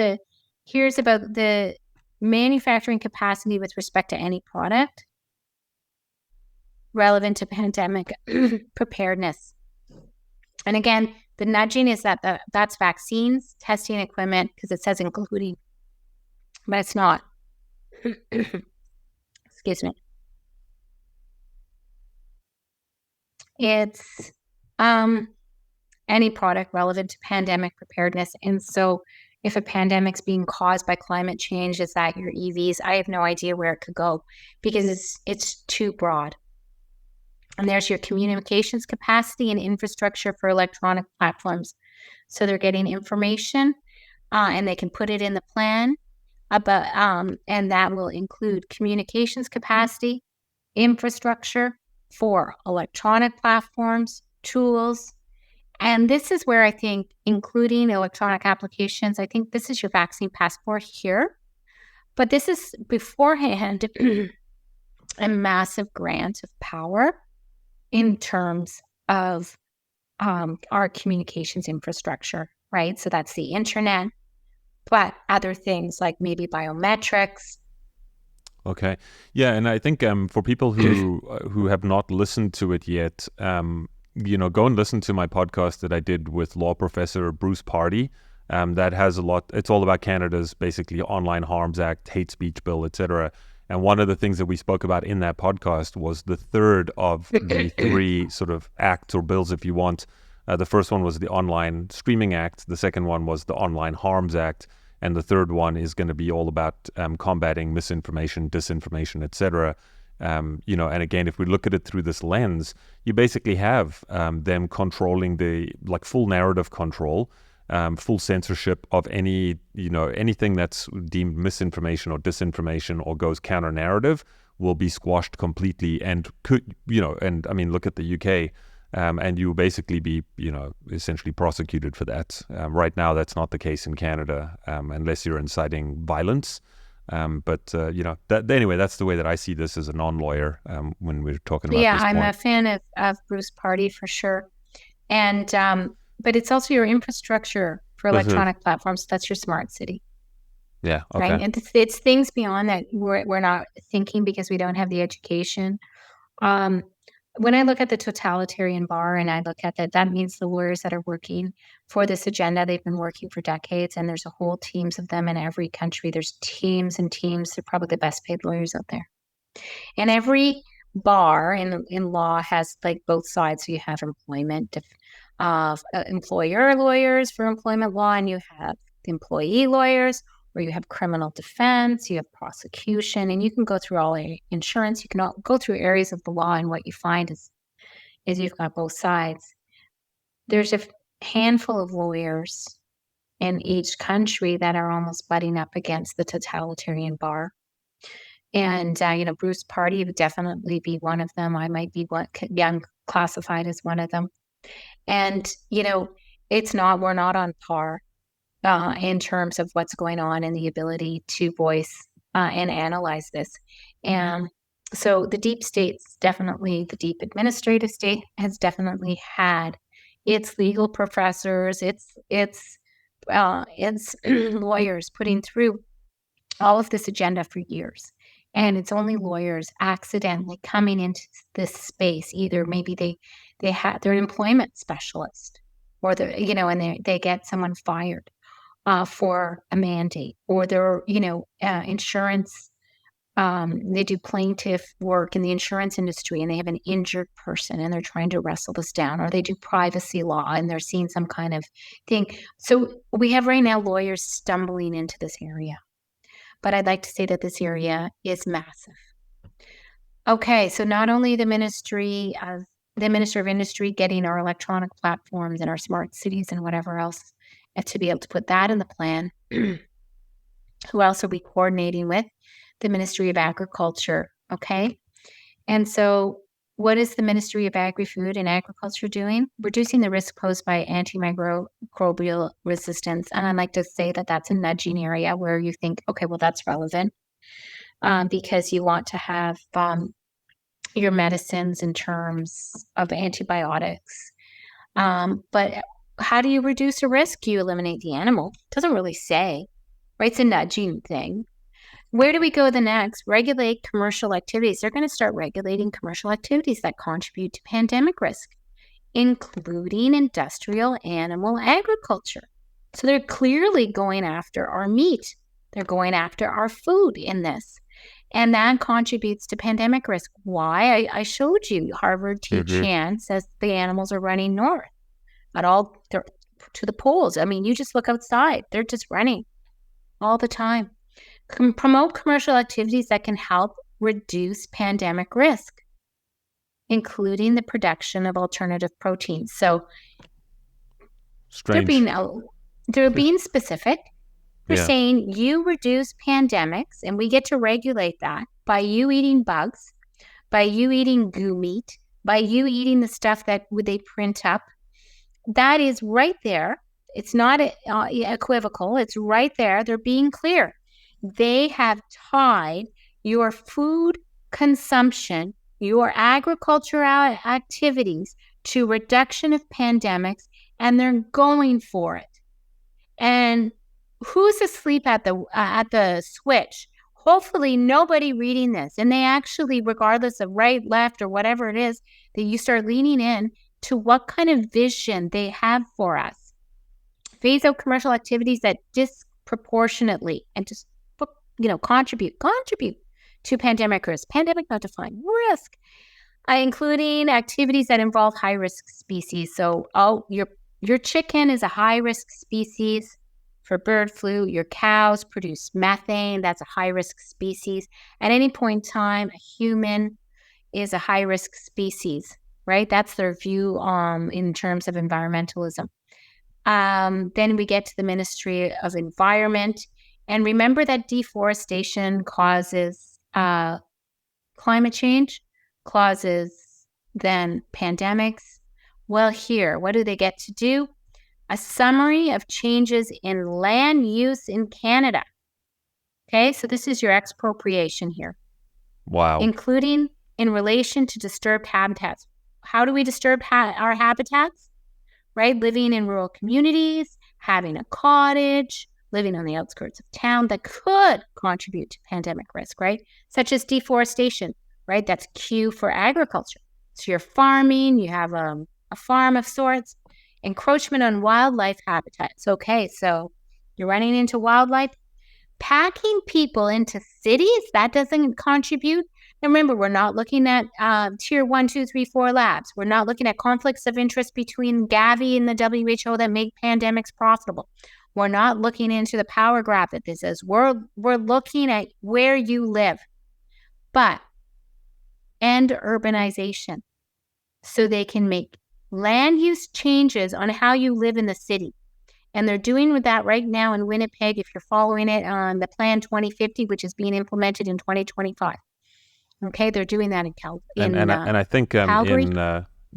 here's about the manufacturing capacity with respect to any product relevant to pandemic preparedness. And again, the nudging is that's vaccines, testing equipment, because it says including, but it's not. Excuse me. It's any product relevant to pandemic preparedness. And so if a pandemic's being caused by climate change, is that your EVs? I have no idea where it could go because it's too broad. And there's your communications capacity and infrastructure for electronic platforms. So they're getting information and they can put it in the plan. And that will include communications capacity, infrastructure for electronic platforms, tools. And this is where I think, including electronic applications, I think this is your vaccine passport here. But this is beforehand a massive grant of power in terms of our communications infrastructure, right? So that's the internet, but other things like maybe biometrics. Okay. Yeah, and I think for people who have not listened to it yet, go and listen to my podcast that I did with law professor Bruce Pardy. That has a lot. It's all about Canada's basically Online Harms Act, hate speech bill, etc. And one of the things that we spoke about in that podcast was the third of the three sort of acts or bills, if you want. The first one was the Online Streaming Act. The second one was the Online Harms Act. And the third one is going to be all about combating misinformation, disinformation, etc. And again, if we look at it through this lens, you basically have them controlling the full narrative control, full censorship of anything that's deemed misinformation or disinformation or goes counter narrative will be squashed completely and look at the UK. And you will basically be, essentially prosecuted for that. Right now, that's not the case in Canada, unless you're inciting violence. Anyway, that's the way that I see this as a non-lawyer when we're talking about this I'm point. a fan of Bruce Pardy for sure. And but it's also your infrastructure for electronic platforms. That's your smart city. Yeah. Okay. Right. And it's things beyond that we're not thinking because we don't have the education. When I look at the totalitarian bar and I look at that means the lawyers that are working for this agenda, they've been working for decades, and there's a whole teams of them in every country. There's teams and teams. They're probably the best paid lawyers out there. And every bar in law has like both sides. So you have employment employer lawyers for employment law, and you have employee lawyers, or you have criminal defense, you have prosecution, and you can go through all insurance. You can go through areas of the law, and what you find is you've got both sides. There's a handful of lawyers in each country that are almost butting up against the totalitarian bar. And, Bruce Pardy would definitely be one of them. I might be classified as one of them. And, we're not on par in terms of what's going on and the ability to voice and analyze this. And so the deep state's definitely, the deep administrative state has definitely had its legal professors, its lawyers putting through all of this agenda for years. And it's only lawyers accidentally coming into this space. Either maybe they're an employment specialist, or and they get someone fired for a mandate, or they're insurance. They do plaintiff work in the insurance industry, and they have an injured person, and they're trying to wrestle this down, or they do privacy law, and they're seeing some kind of thing. So we have right now lawyers stumbling into this area. But I'd like to say that this area is massive. Okay, so not only the Ministry of Industry getting our electronic platforms and our smart cities and whatever else, and to be able to put that in the plan, who else are we coordinating with? The Ministry of Agriculture, okay? And so what is the Ministry of Agri-Food and Agriculture doing? Reducing the risk posed by antimicrobial resistance. And I'd like to say that that's a nudging area where you think, okay, well, that's relevant because you want to have your medicines in terms of antibiotics. But how do you reduce a risk? You eliminate the animal. It doesn't really say, right? It's a nudging thing. Where do we go the next? Regulate commercial activities. They're going to start regulating commercial activities that contribute to pandemic risk, including industrial animal agriculture. So they're clearly going after our meat. They're going after our food in this. And that contributes to pandemic risk. Why? I showed you. Harvard Chan says the animals are running north to the poles. I mean, you just look outside. They're just running all the time. Promote commercial activities that can help reduce pandemic risk, including the production of alternative proteins. So Strange. they're being specific. They're saying you reduce pandemics, and we get to regulate that by you eating bugs, by you eating goo meat, by you eating the stuff that they print up. That is right there. It's not equivocal. It's right there. They're being clear. They have tied your food consumption, your agricultural activities to reduction of pandemics, and they're going for it. And who's asleep at the switch? Hopefully nobody reading this. And they actually, regardless of right, left, or whatever it is, that you start leaning in to what kind of vision they have for us. Phase out commercial activities that disproportionately and just, contribute to pandemic risk. Pandemic not defined risk. Including activities that involve high-risk species. So your chicken is a high-risk species for bird flu. Your cows produce methane. That's a high-risk species. At any point in time, a human is a high-risk species, right? That's their view in terms of environmentalism. Then we get to the Ministry of Environment. And remember that deforestation causes climate change, causes then pandemics. Well, here, what do they get to do? A summary of changes in land use in Canada. Okay, so this is your expropriation here. Wow. Including in relation to disturbed habitats. How do we disturb our habitats? Right? Living in rural communities, having a cottage, living on the outskirts of town that could contribute to pandemic risk, right? Such as deforestation, right? That's Q for agriculture. So you're farming, you have a farm of sorts. Encroachment on wildlife habitats. Okay, so you're running into wildlife. Packing people into cities, that doesn't contribute. Now remember, we're not looking at tier 1, 2, 3, 4 labs. We're not looking at conflicts of interest between Gavi and the WHO that make pandemics profitable. We're not looking into the power grab that this is. We're looking at where you live. But end urbanization so they can make land use changes on how you live in the city. And they're doing with that right now in Winnipeg, if you're following it on the Plan 2050, which is being implemented in 2025. Okay, they're doing that in I think Calgary.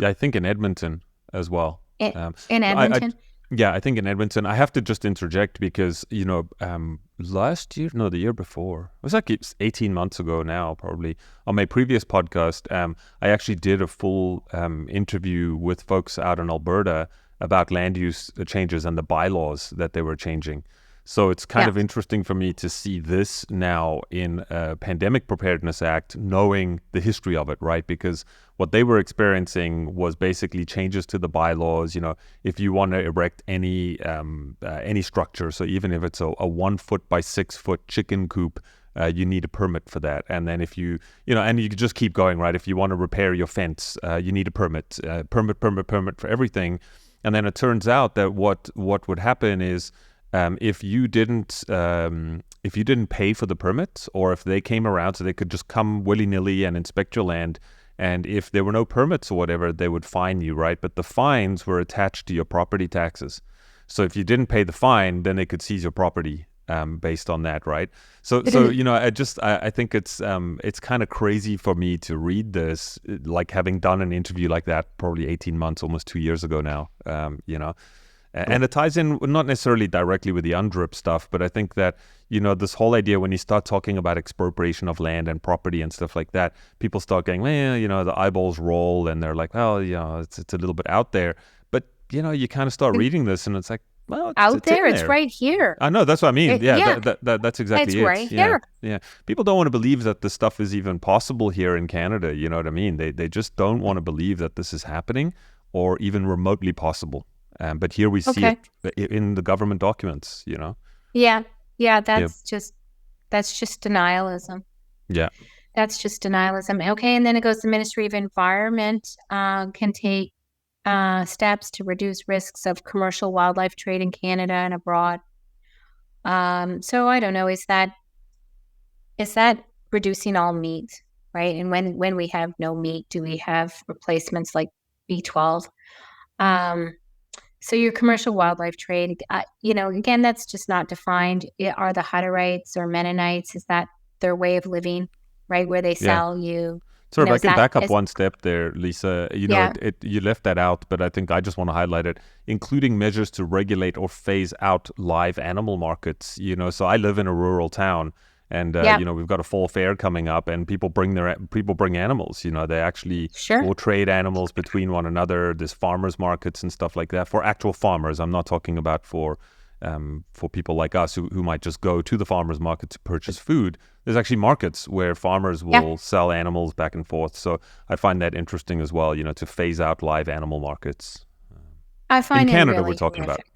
I think in Edmonton as well. In Edmonton. I think in Edmonton. I have to just interject because, the year before, it was like 18 months ago now, probably, on my previous podcast, I actually did a full interview with folks out in Alberta about land use changes and the bylaws that they were changing. So it's kind of interesting for me to see this now in a Pandemic Preparedness Act, knowing the history of it, right? Because what they were experiencing was basically changes to the bylaws. If you want to erect any structure, so even if it's a 1 foot by 6 foot chicken coop, you need a permit for that. And then if you and you could just keep going, right? If you want to repair your fence, you need a permit for everything. And then it turns out that what would happen is, if you didn't pay for the permit, or if they came around, so they could just come willy-nilly and inspect your land, and if there were no permits or whatever, they would fine you, right? But the fines were attached to your property taxes. So if you didn't pay the fine, then they could seize your property based on that, right? So I think it's kind of crazy for me to read this, like having done an interview like that probably 18 months, almost 2 years ago now, And it ties in not necessarily directly with the UNDRIP stuff, but I think that, this whole idea when you start talking about expropriation of land and property and stuff like that, people start going, the eyeballs roll and they're like, well, it's a little bit out there. But, you kind of start reading this and it's like, well, it's right here. I know, that's what I mean. That's exactly it. It's right here. Yeah. People don't want to believe that this stuff is even possible here in Canada. You know what I mean? They just don't want to believe that this is happening or even remotely possible. But here we see it in the government documents, Yeah, that's just denialism. Yeah. That's just denialism. Okay, and then it goes to the Ministry of Environment can take steps to reduce risks of commercial wildlife trade in Canada and abroad. So I don't know, is that reducing all meat, right? And when we have no meat, do we have replacements like B12? So your commercial wildlife trade, again, that's just not defined. Are the Hutterites or Mennonites, is that their way of living, right? Where they sell you. Sorry, if I can back up one step there, Lisa. You left that out, but I think I just want to highlight it, including measures to regulate or phase out live animal markets. So I live in a rural town, And Yeah, we've got a fall fair coming up, and people bring animals. They actually sure. will trade animals between one another. There's farmers markets and stuff like that for actual farmers. I'm not talking about for people like us who might just go to the farmers market to purchase food. There's actually markets where farmers Yeah, will sell animals back and forth. So I find that interesting as well. To phase out live animal markets I in find it Canada. We're really talking about. horrific.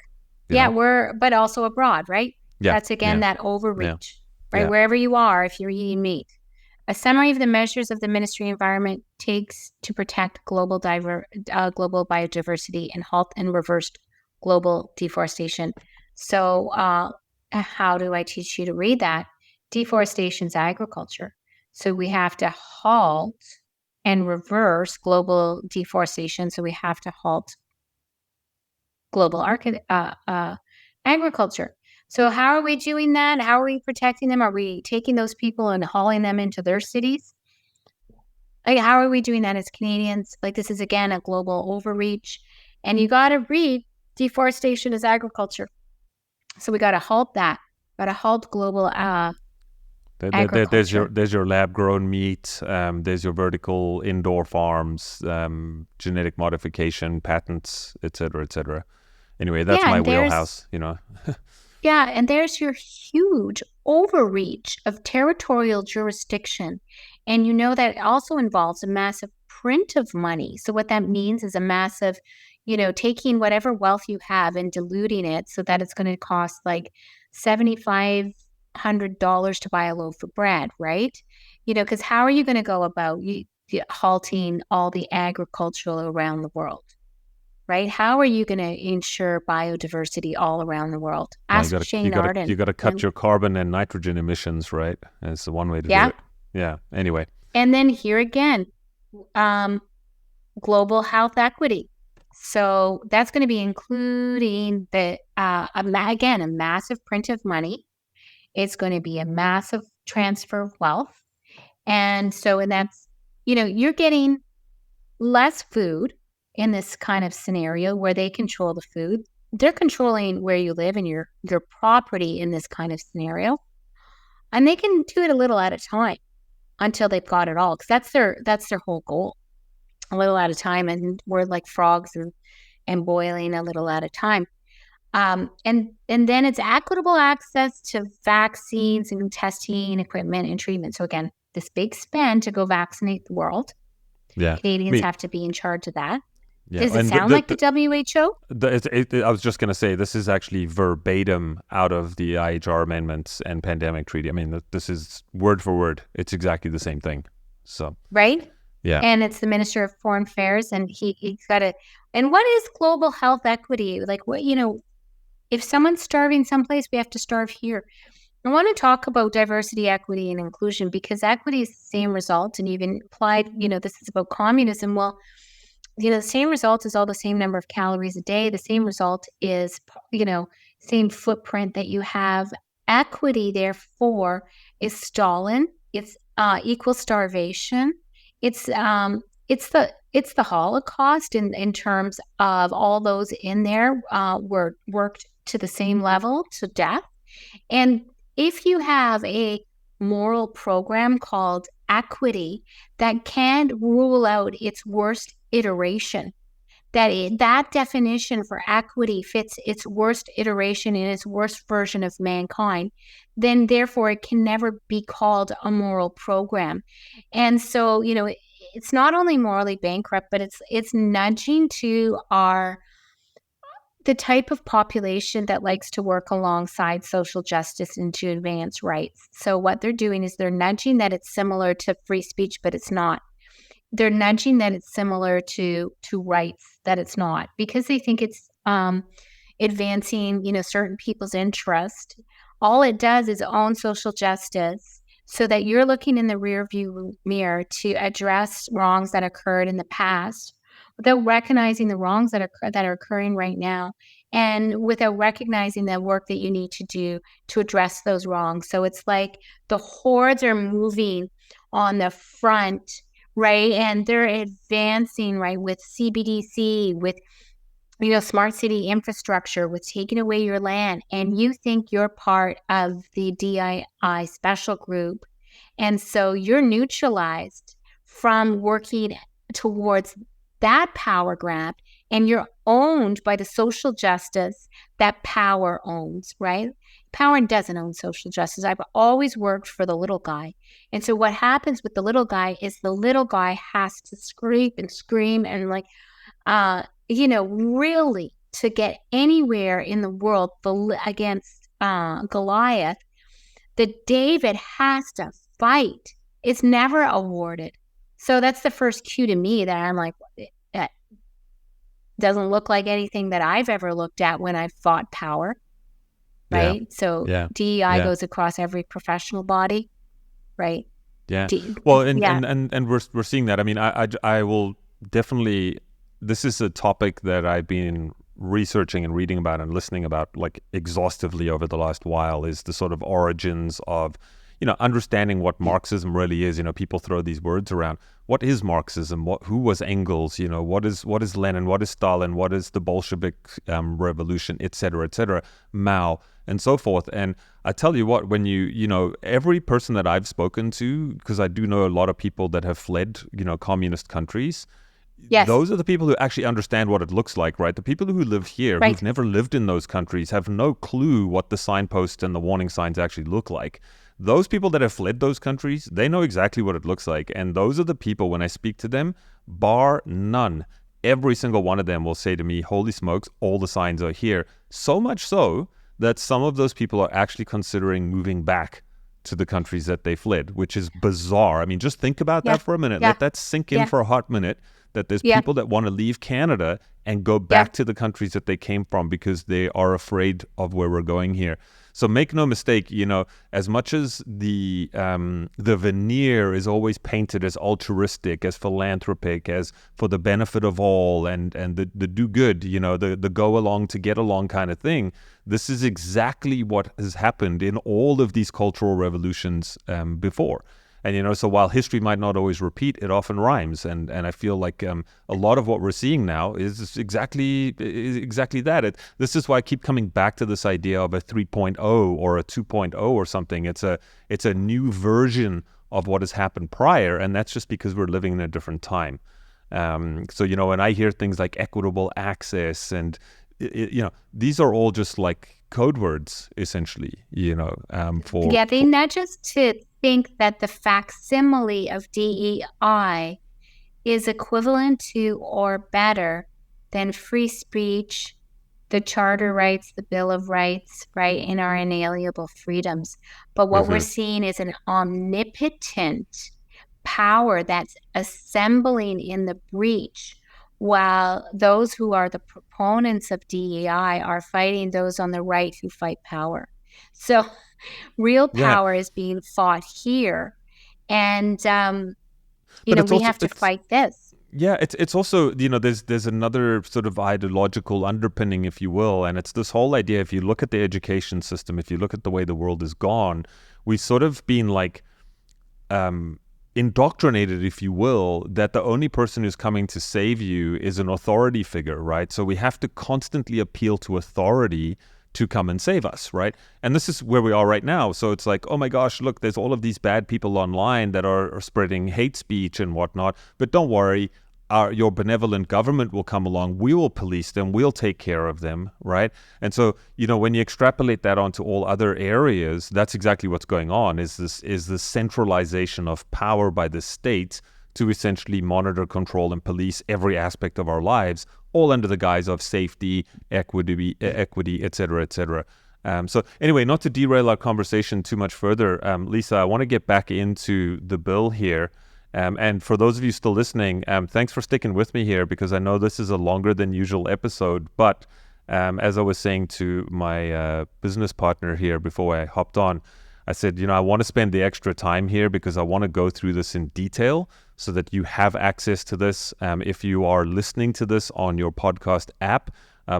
Yeah, but also abroad, right? Yeah, That's again yeah, that yeah, overreach, right? yeah. Wherever you are, if you're eating meat. A summary of the measures of the Ministry of Environment takes to protect global biodiversity and halt and reverse global deforestation. So, how do I teach you to read that? Deforestation is agriculture. So we have to halt and reverse global deforestation. So we have to halt global agriculture. So how are we doing that? How are we protecting them? Are we taking those people and hauling them into their cities? Like, how are we doing that as Canadians? Like, this is again a global overreach, and you got to read deforestation as agriculture. So we got to halt that. Got to halt global There's agriculture. your lab grown meat. There's your vertical indoor farms, genetic modification, patents, etc., etc. Anyway, that's Yeah, my and wheelhouse. there's your huge overreach of territorial jurisdiction. And that also involves a massive print of money. So what that means is a massive, taking whatever wealth you have and diluting it so that it's going to cost like $7,500 to buy a loaf of bread, right? Because how are you going to go about halting all the agricultural around the world? Right? How are you going to ensure biodiversity all around the world? Well, Ask Shane you Arden. gotta cut your carbon and nitrogen emissions, right? It's the one way to do Yeah. it. Yeah. Anyway. And then here again, um, global health equity. So that's going to be including a massive print of money. It's going to be a massive transfer of wealth. And that's, you're getting less food in this kind of scenario where they control the food. They're controlling where you live and your property in this kind of scenario. And they can do it a little at a time until they've got it all, because that's their whole goal. A little at a time, and we're like frogs and boiling a little at a time. And then it's equitable access to vaccines and testing equipment and treatment. So again, this big spend to go vaccinate the world. Yeah. Canadians have to be in charge of that. Yeah. Does it And sound like the WHO? I was just going to say, this is actually verbatim out of the IHR amendments and pandemic treaty. I mean, this is word for word. It's exactly the same thing. So, Right? yeah. And it's the Minister of Foreign Affairs, and he's got to. And what is global health equity? Like, what, if someone's starving someplace, we have to starve here. I want to talk about diversity, equity, and inclusion, because equity is the same result. And you've implied, this is about communism. Well, the same result is all the same number of calories a day. The same result is, same footprint that you have. Equity, therefore, is Stalin. It's equal starvation. It's the Holocaust in terms of all those in there were worked to the same level to death. And if you have a moral program called equity that can rule out its worst iteration, that definition for equity fits its worst iteration in its worst version of mankind, then therefore it can never be called a moral program. And so, it's not only morally bankrupt, but it's nudging to the type of population that likes to work alongside social justice and to advance rights. So what they're doing is they're nudging that it's similar to free speech, but it's not. They're nudging that it's similar to rights, that it's not, because they think it's advancing, certain people's interest. All it does is own social justice, so that you're looking in the rearview mirror to address wrongs that occurred in the past, without recognizing the wrongs that are occurring right now, and without recognizing the work that you need to do to address those wrongs. So it's like the hordes are moving on the front, right? And they're advancing, right, with CBDC, with smart city infrastructure with taking away your land, and you think you're part of the DII special group. And so you're neutralized from working towards that power grab, and you're owned by the social justice that power owns, right? Power doesn't own social justice. I've always worked for the little guy. And so what happens with the little guy is the little guy has to scrape and scream and really to get anywhere in the world against Goliath, that David has to fight. It's never awarded. So that's the first cue to me that I'm like, that doesn't look like anything that I've ever looked at when I've fought power, right? Yeah. So Yeah. DEI goes across every professional body, right? Yeah. Well, and we're seeing that. I mean, I will definitely. This is a topic that I've been researching and reading about and listening about like exhaustively over the last while, is the sort of origins of, understanding what Marxism really is. People throw these words around. What is Marxism? Who was Engels? What is Lenin? What is Stalin? What is the Bolshevik revolution, et cetera, Mao, and so forth. And I tell you what, when every person that I've spoken to, because I do know a lot of people that have fled, communist countries. Yes. Those are the people who actually understand what it looks like, right? The people who live here, right, who've never lived in those countries, have no clue what the signposts and the warning signs actually look like. Those people that have fled those countries, they know exactly what it looks like. And those are the people, when I speak to them, bar none, every single one of them will say to me, holy smokes, all the signs are here. So much so that some of those people are actually considering moving back to the countries that they fled, which is bizarre. I mean, just think about that for a minute. Let that sink in for a hot minute, that there's people that want to leave Canada and go back to the countries that they came from because they are afraid of where we're going here. So make no mistake, as much as the veneer is always painted as altruistic, as philanthropic, as for the benefit of all, and the do good, the go along to get along kind of thing. This is exactly what has happened in all of these cultural revolutions before. And, so while history might not always repeat, it often rhymes. And I feel like a lot of what we're seeing now is exactly that. This is why I keep coming back to this idea of a 3.0 or a 2.0 or something. It's a new version of what has happened prior. And that's just because we're living in a different time. So, when I hear things like equitable access and, these are all just like code words, essentially, for... Yeah, they nudge us to think that the facsimile of DEI is equivalent to or better than free speech, the Charter rights, the Bill of Rights, right, and our inalienable freedoms. But what we're seeing is an omnipotent power that's assembling in the breach, while those who are the proponents of DEI are fighting those on the right who fight power. So real power is being fought here. And, we have to fight this. Yeah, it's also, there's another sort of ideological underpinning, if you will, and it's this whole idea, if you look at the education system, if you look at the way the world has gone, we've sort of been like indoctrinated, if you will, that the only person who's coming to save you is an authority figure, right? So we have to constantly appeal to authority to come and save us, right? And this is where we are right now. So it's like, oh my gosh, look, there's all of these bad people online that are spreading hate speech and whatnot. But don't worry, your benevolent government will come along. We will police them. We'll take care of them, right? And so, when you extrapolate that onto all other areas, that's exactly what's going on, is this centralization of power by the state to essentially monitor, control, and police every aspect of our lives, all under the guise of safety, equity, et cetera, et cetera. So anyway, not to derail our conversation too much further, Lisa, I want to get back into the bill here. And for those of you still listening, thanks for sticking with me here, because I know this is a longer than usual episode. But as I was saying to my business partner here before I hopped on, I said, I want to spend the extra time here because I want to go through this in detail so that you have access to this. If you are listening to this on your podcast app,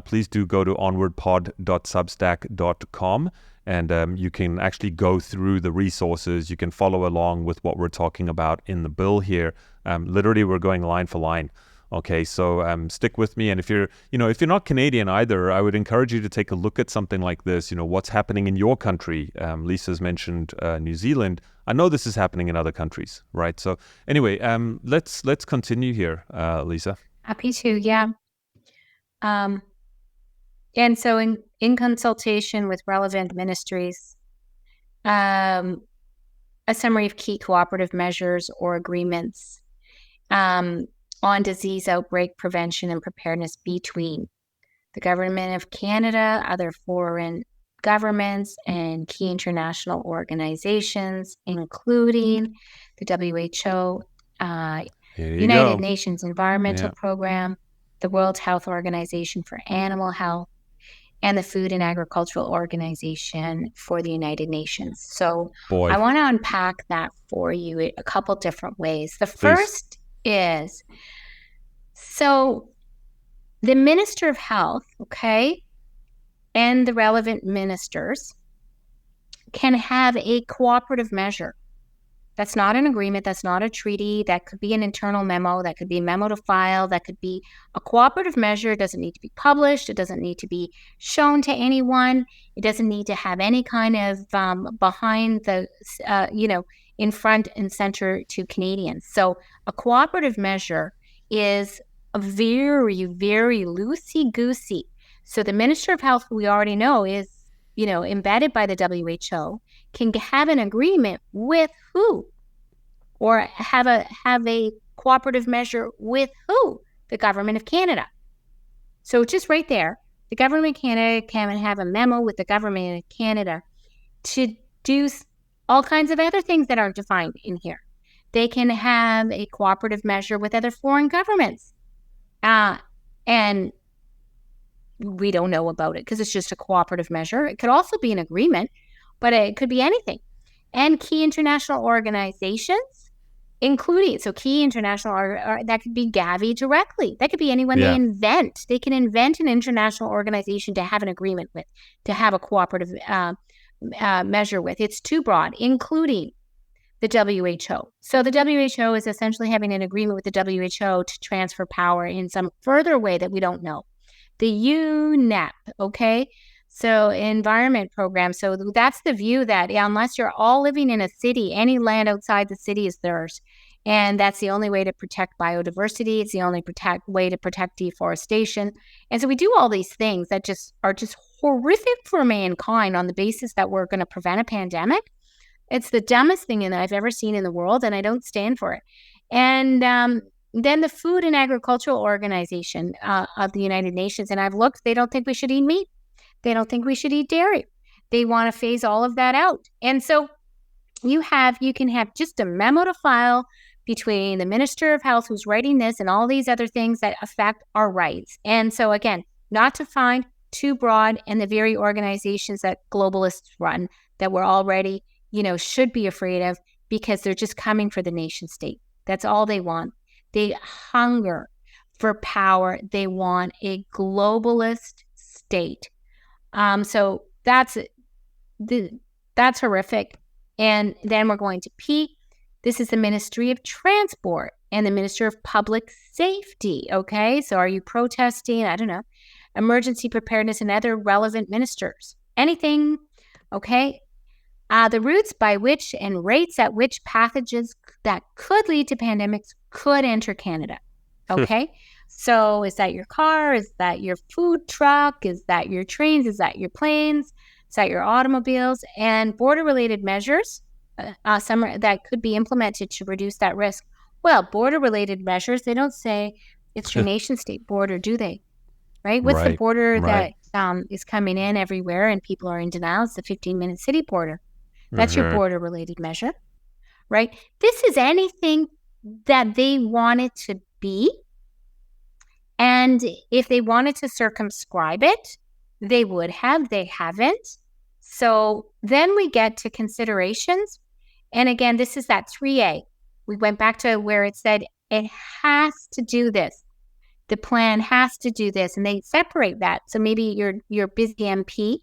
please do go to onwardpod.substack.com, and you can actually go through the resources. You can follow along with what we're talking about in the bill here. Literally, we're going line for line Okay, so stick with me. And if you're not Canadian either, I would encourage you to take a look at something like this. What's happening in your country. Lisa's mentioned New Zealand. I know this is happening in other countries, right? So anyway, let's continue here, Lisa. Happy to, yeah. And so in consultation with relevant ministries, a summary of key cooperative measures or agreements on disease outbreak prevention and preparedness between the Government of Canada, other foreign governments, and key international organizations, including the WHO, United Nations Environmental Program, the World Health Organization for Animal Health, and the Food and Agricultural Organization for the United Nations. So I want to unpack that for you a couple different ways. The first is, so the Minister of Health, okay, and the relevant ministers can have a cooperative measure. That's not an agreement. That's not a treaty. That could be an internal memo. That could be a memo to file. That could be a cooperative measure. It doesn't need to be published. It doesn't need to be shown to anyone. It doesn't need to have any kind of behind the, in front and center to Canadians. So a cooperative measure is a very, very loosey-goosey. So the Minister of Health, who we already know is, embedded by the WHO, can have an agreement with who? Or have a cooperative measure with who? The Government of Canada. So just right there, the Government of Canada can have a memo with the Government of Canada to do all kinds of other things that aren't defined in here. They can have a cooperative measure with other foreign governments. And we don't know about it because it's just a cooperative measure. It could also be an agreement, but it could be anything. And key international organizations, including, so key international, that could be Gavi directly. That could be anyone they invent. They can invent an international organization to have an agreement with, to have a cooperative measure with. It's too broad, including the WHO. So the WHO is essentially having an agreement with the WHO to transfer power in some further way that we don't know. The UNEP, okay? So environment program. So that's the view that unless you're all living in a city, any land outside the city is theirs. And that's the only way to protect biodiversity. It's the only way to protect deforestation. And so we do all these things that are just horrific for mankind on the basis that we're going to prevent a pandemic. It's the dumbest thing that I've ever seen in the world, and I don't stand for it. And then the Food and Agricultural Organization of the United Nations, and I've looked, they don't think we should eat meat. They don't think we should eat dairy. They want to phase all of that out. And so you can have just a memo to file between the Minister of Health who's writing this and all these other things that affect our rights. And so again, not defined, too broad, and the very organizations that globalists run that we're already, should be afraid of because they're just coming for the nation state. That's all they want. They hunger for power. They want a globalist state. So that's horrific. And then we're going to P. This is the Ministry of Transport and the Minister of Public Safety. Okay, so are you protesting? I don't know. Emergency preparedness and other relevant ministers. Anything. Okay. The routes by which and rates at which pathogens that could lead to pandemics could enter Canada. Okay. So is that your car? Is that your food truck? Is that your trains? Is that your planes? Is that your automobiles? And border-related measures, some that could be implemented to reduce that risk. Well, border-related measures, they don't say it's your nation-state border, do they? Right? What's the border that is coming in everywhere and people are in denial? It's the 15-minute city border. That's your border-related measure, right? This is anything that they want it to be. And if they wanted to circumscribe it, they would have. They haven't. So then we get to considerations. And again, this is that 3A. We went back to where it said it has to do this. The plan has to do this. And they separate that. So maybe your busy MP,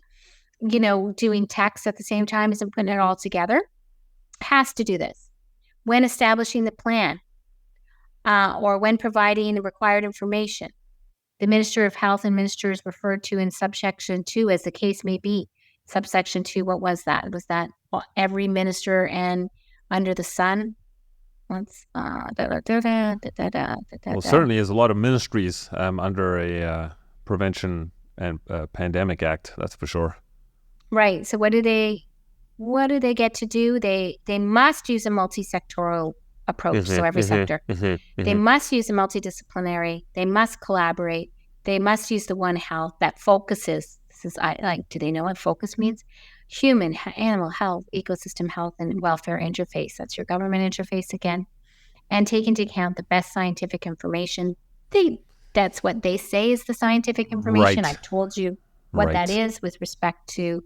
doing text at the same time as putting it all together, has to do this. When establishing the plan, or when providing the required information. The Minister of Health and minister is referred to in subsection 2 as the case may be. Subsection 2, what was that? Was that every minister and under the sun? Well, certainly is a lot of ministries under a Prevention and Pandemic Act, that's for sure. Right. So what do they get to do? They must use a multi-sectoral approach. So every sector. They must use a multidisciplinary. They must collaborate. They must use the One Health that focuses. Do they know what focus means? Human, animal health, ecosystem health, and welfare interface. That's your government interface again. And take into account the best scientific information. That's what they say is the scientific information. Right. I've told you what that is with respect to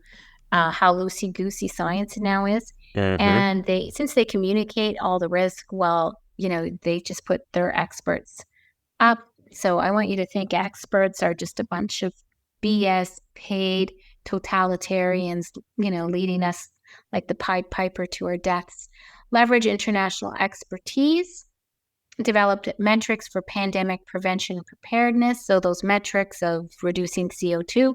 how loosey-goosey science now is. And since they communicate all the risk, they just put their experts up. So I want you to think experts are just a bunch of BS paid totalitarians, leading us like the Pied Piper to our deaths. Leverage international expertise. Developed metrics for pandemic prevention and preparedness. So those metrics of reducing CO2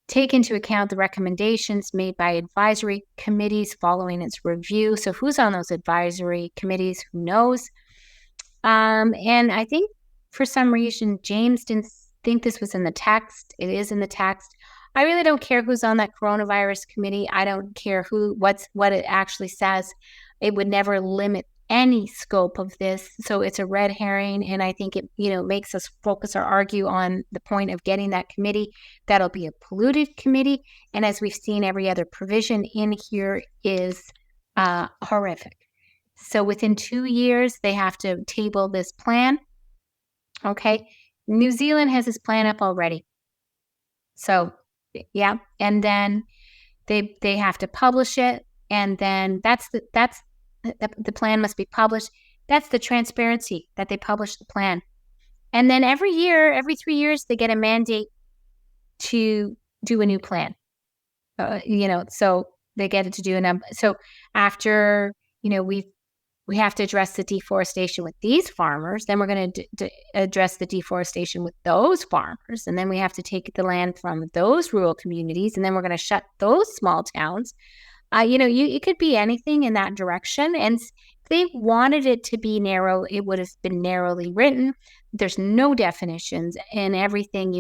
take into account the recommendations made by advisory committees following its review. So who's on those advisory committees? Who knows? And I think for some reason, James didn't think this was in the text. It is in the text. I really don't care who's on that coronavirus committee. I don't care what it actually says. It would never limit any scope of this. So it's a red herring. And I think it, makes us focus or argue on the point of getting that committee. That'll be a polluted committee. And as we've seen, every other provision in here is horrific. So within 2 years, they have to table this plan. Okay. New Zealand has this plan up already. So, yeah. And then they have to publish it. And then the plan must be published. That's the transparency that they publish the plan. And then every 3 years, they get a mandate to do a new plan. So they get it to do so after, we have to address the deforestation with these farmers. Then we're going to address the deforestation with those farmers. And then we have to take the land from those rural communities. And then we're going to shut those small towns. It could be anything in that direction. And if they wanted it to be narrow, it would have been narrowly written. There's no definitions, and everything,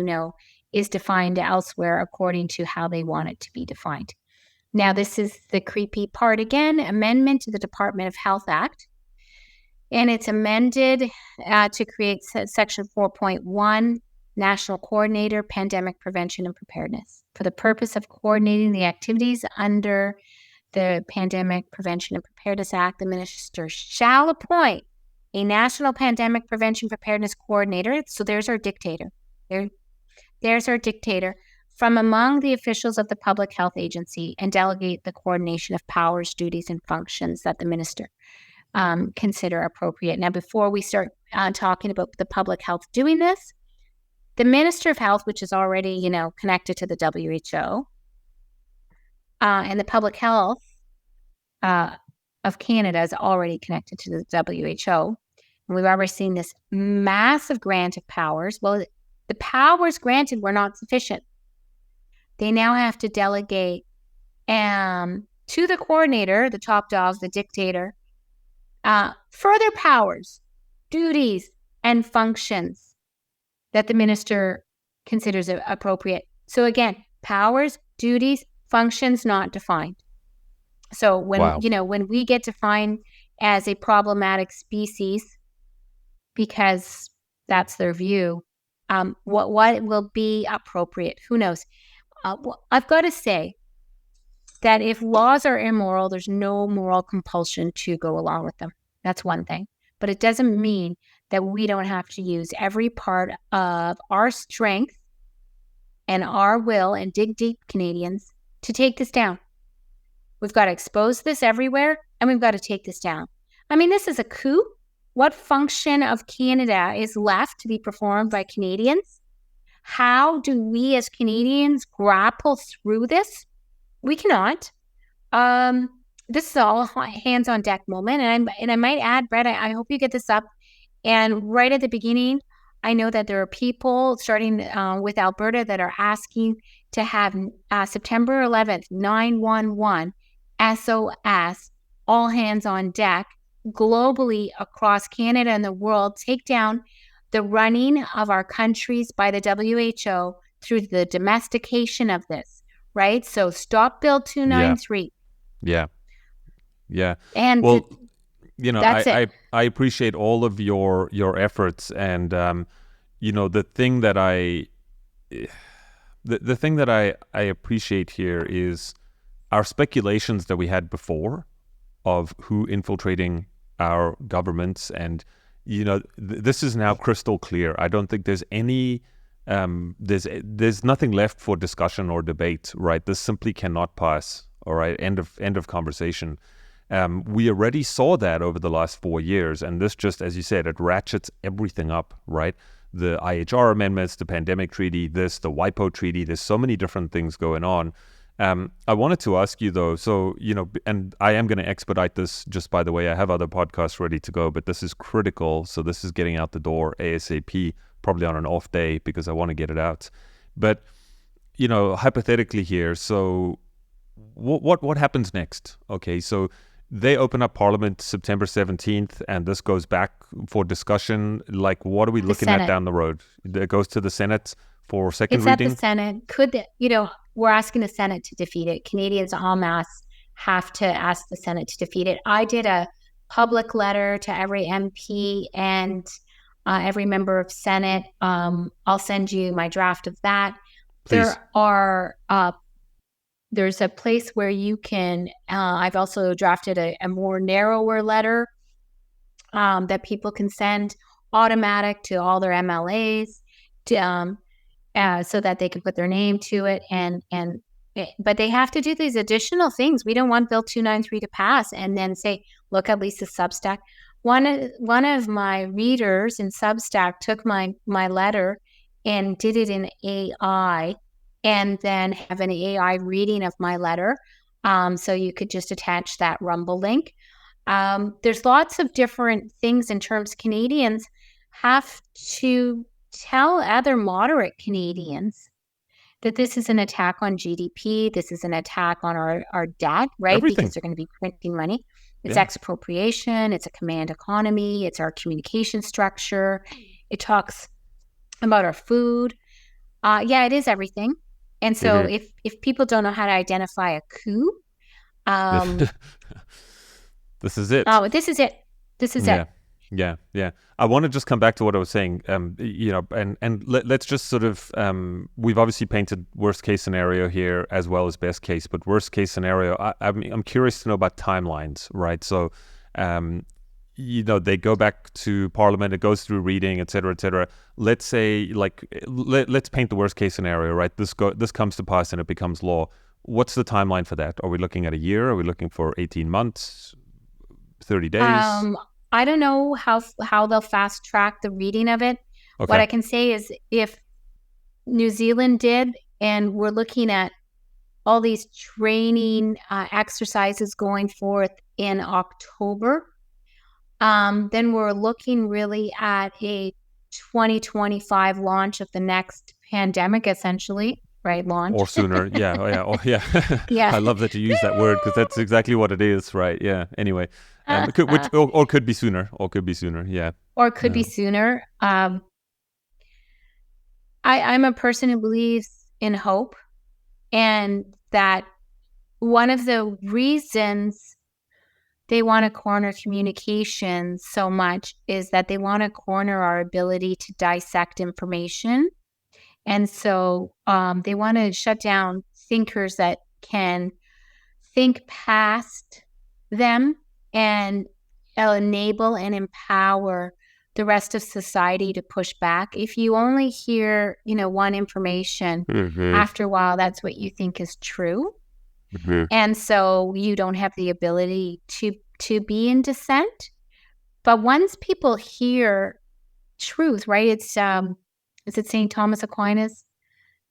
is defined elsewhere according to how they want it to be defined. Now, this is the creepy part again, amendment to the Department of Health Act. And it's amended to create Section 4.1, National Coordinator, Pandemic Prevention and Preparedness, for the purpose of coordinating the activities under the Pandemic Prevention and Preparedness Act. The minister shall appoint a National Pandemic Prevention Preparedness Coordinator. So there's our dictator. There's our dictator from among the officials of the Public Health Agency, and delegate the coordination of powers, duties, and functions that the minister consider appropriate. Now, before we start talking about the public health doing this, the Minister of Health, which is already, connected to the WHO, and the Public Health of Canada is already connected to the WHO. And we've already seen this massive grant of powers. Well, the powers granted were not sufficient. They now have to delegate to the coordinator, the top dog, the dictator, further powers, duties, and functions that the minister considers appropriate. So again, powers, duties, functions not defined. So when we get defined as a problematic species, because that's their view, what will be appropriate? Who knows? I've got to say that if laws are immoral, there's no moral compulsion to go along with them. That's one thing. But it doesn't mean that we don't have to use every part of our strength and our will, and dig deep, Canadians, to take this down. We've got to expose this everywhere, and we've got to take this down. I mean, this is a coup. What function of Canada is left to be performed by Canadians? How do we as Canadians grapple through this? We cannot. This is all hands on deck moment. And I might add, Brett, I hope you get this up And right at the beginning, I know that there are people starting with Alberta that are asking to have September 11th, 911, SOS, all hands on deck, globally across Canada and the world, take down the running of our countries by the WHO through the domestication of this, right? So stop Bill Yeah. 293. Yeah. Yeah. And Well, you know, that's it. I appreciate all of your efforts, and you know, the thing that I appreciate here is our speculations that we had before of who infiltrating our governments, and you know, this is now crystal clear. I don't think there's any there's nothing left for discussion or debate, right? This simply cannot pass. All right, end of conversation. We already saw that over the last 4 years, and this just, as you said, it ratchets everything up, right? The IHR amendments, the pandemic treaty, the WIPO treaty. There's so many different things going on. I wanted to ask you though, so, you know, and I am going to expedite this, just by the way. I have other podcasts ready to go, but this is critical. So this is getting out the door ASAP, probably on an off day, because I want to get it out. But, you know, hypothetically here, so what happens next? Okay, so they open up Parliament September 17th, and this goes back for discussion. Like, what are we The looking at Senate. down the road? It goes to the Senate for second It's at the reading? Senate. We're asking the Senate to defeat it. Canadians en masse have to ask the Senate to defeat it. I did a public letter to every MP and every member of Senate. I'll send you my draft of that. Please. There's a place where you can, I've also drafted a more narrower letter that people can send automatic to all their MLAs to, so that they can put their name to it. But they have to do these additional things. We don't want Bill 293 to pass and then say, look at Lisa's Substack. One of my readers in Substack took my letter and did it in AI, and then have an AI reading of my letter. So you could just attach that Rumble link. There's lots of different things in terms Canadians have to tell other moderate Canadians that this is an attack on GDP. This is an attack on our debt, right? Everything. Because they're going to be printing money. It's Yeah. expropriation. It's a command economy. It's our communication structure. It talks about our food. Yeah, it is everything. And so if people don't know how to identify a coup, This is it. oh, this is it. This is it. Yeah. I want to just come back to what I was saying. You know, and let's just sort of, we've obviously painted worst case scenario here as well as best case, but worst case scenario, I'm curious to know about timelines, right? So, you know, they go back to Parliament, it goes through reading, et cetera. Let's say, like, let's paint the worst case scenario, right? This comes to pass and it becomes law. What's the timeline for that? Are we looking at a year? Are we looking for 18 months, 30 days? I don't know how they'll fast track the reading of it. Okay. What I can say is, if New Zealand did, and we're looking at all these training exercises going forth in October, then we're looking really at a 2025 launch of the next pandemic, essentially, right? Launch. Or sooner. Yeah. Yeah. Yeah. I love that you use that word, because that's exactly what it is, right? Yeah. Anyway, could be sooner, or could be sooner. Yeah. Or could be sooner. I'm a person who believes in hope, and that one of the reasons they want to corner communication so much is that they want to corner our ability to dissect information. And so they want to shut down thinkers that can think past them and enable and empower the rest of society to push back. If you only hear, one information, after a while, that's what you think is true. And so you don't have the ability to be in dissent. But once people hear truth, right? It's is it St. Thomas Aquinas?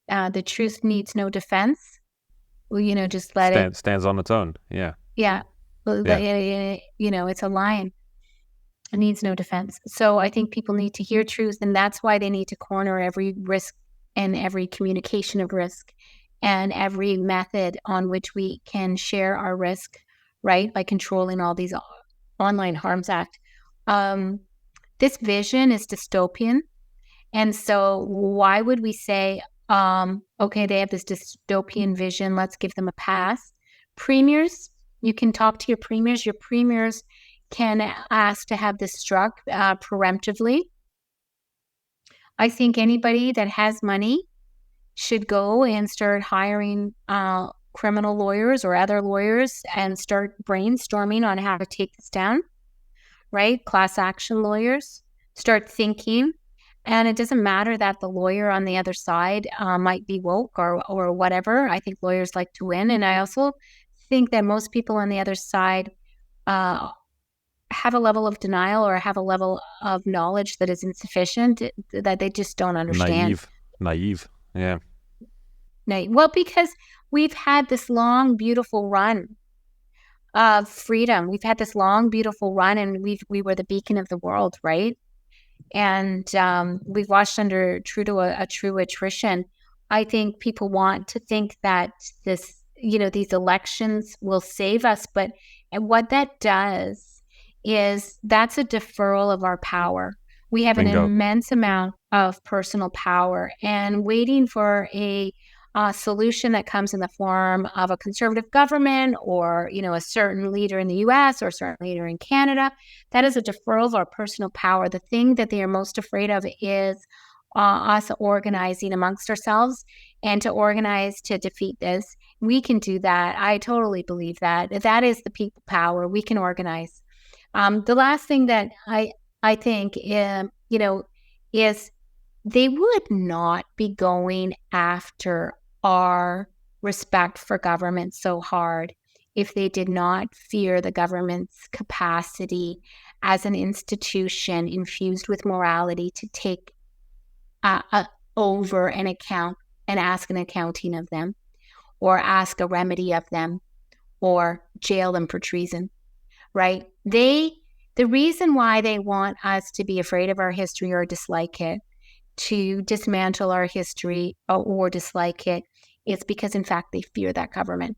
The truth needs no defense. Well, just let it stands on its own. Yeah. Yeah. Well, it's a lion. needs no defense. So I think people need to hear truth, and that's why they need to corner every risk and every communication of risk and every method on which we can share our risk, right, by controlling all these online harms act. This vision is dystopian. And so why would we say, okay, they have this dystopian vision, let's give them a pass? Premiers, you can talk to your premiers. Your premiers can ask to have this struck preemptively. I think anybody that has money should go and start hiring criminal lawyers or other lawyers and start brainstorming on how to take this down, right? Class action lawyers, start thinking. And it doesn't matter that the lawyer on the other side might be woke or whatever. I think lawyers like to win. And I also think that most people on the other side have a level of denial or have a level of knowledge that is insufficient, that they just don't understand. Naive. Yeah. Well, because we've had this long, beautiful run of freedom. We've had this long, beautiful run, and we were the beacon of the world, right? And we've watched under Trudeau a true attrition. I think people want to think that these elections will save us, but what that does is that's a deferral of our power. We have Bingo. an immense amount of personal power, and waiting for a solution that comes in the form of a conservative government or, a certain leader in the US or a certain leader in Canada, that is a deferral of our personal power. The thing that they are most afraid of is us organizing amongst ourselves and to organize to defeat this. We can do that. I totally believe that. That is the people power. We can organize. The last thing that I think, is they would not be going after our respect for government so hard if they did not fear the government's capacity as an institution infused with morality to take over an account and ask an accounting of them, or ask a remedy of them, or jail them for treason, right? The reason why they want us to be afraid of our history or dislike it, to dismantle our history or dislike it, is because, in fact, they fear that government.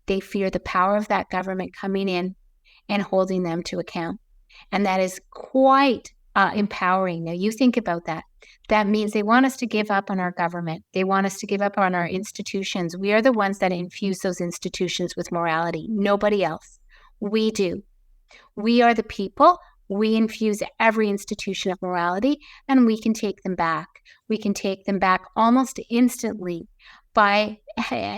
They fear the power of that government coming in and holding them to account. And that is quite empowering. Now, you think about that. That means they want us to give up on our government. They want us to give up on our institutions. We are the ones that infuse those institutions with morality. Nobody else. We do. We are the people. We infuse every institution of morality, and we can take them back. We can take them back almost instantly by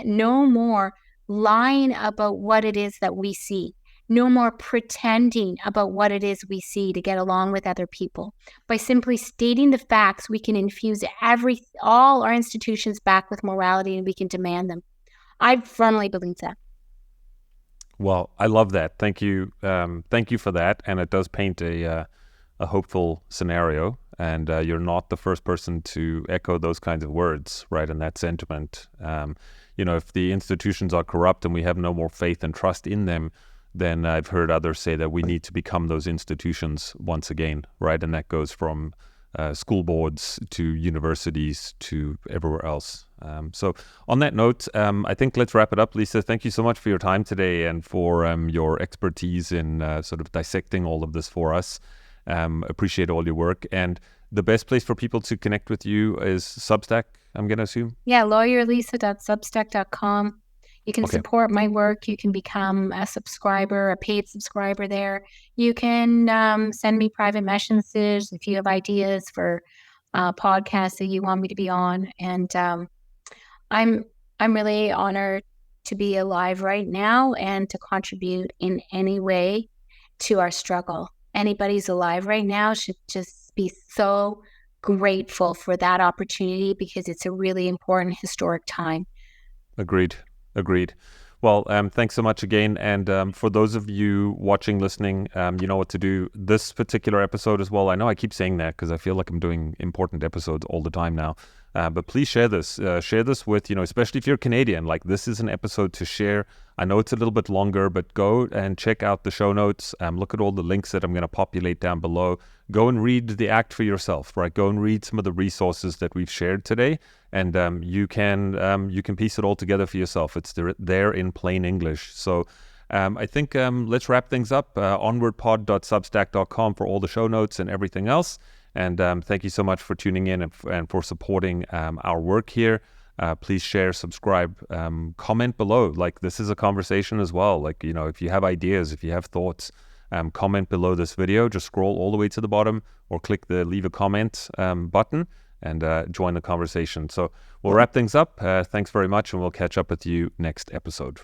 no more lying about what it is that we see, no more pretending about what it is we see to get along with other people. By simply stating the facts, we can infuse all our institutions back with morality, and we can demand them. I firmly believe that. Well, I love that. Thank you. Thank you for that. And it does paint a hopeful scenario. And you're not the first person to echo those kinds of words, right? And that sentiment. If the institutions are corrupt and we have no more faith and trust in them, then I've heard others say that we need to become those institutions once again, right? And that goes from school boards to universities to everywhere else. So on that note, I think let's wrap it up. Lisa, thank you so much for your time today and for your expertise in sort of dissecting all of this for us. Appreciate all your work. And the best place for people to connect with you is Substack, I'm going to assume? Yeah, lawyerlisa.substack.com. You can support my work. You can become a subscriber, a paid subscriber there. You can send me private messages if you have ideas for podcasts that you want me to be on. And I'm really honored to be alive right now and to contribute in any way to our struggle. Anybody who's alive right now should just be so grateful for that opportunity, because it's a really important historic time. Agreed. Well, thanks so much again. And for those of you watching, listening, you know what to do. This particular episode as well, I know I keep saying that because I feel like I'm doing important episodes all the time now. But please share this. Share this with, especially if you're Canadian. Like, this is an episode to share. I know it's a little bit longer, but go and check out the show notes. Look at all the links that I'm going to populate down below. Go and read the act for yourself, right? Go and read some of the resources that we've shared today, and you can piece it all together for yourself. It's there in plain English. So I think let's wrap things up. Onwardpod.substack.com for all the show notes and everything else. And thank you so much for tuning in and for supporting our work here. Please share, subscribe, comment below. Like, this is a conversation as well. Like, if you have ideas, if you have thoughts, comment below this video. Just scroll all the way to the bottom or click the leave a comment button and join the conversation. So we'll wrap things up. Thanks very much, and we'll catch up with you next episode.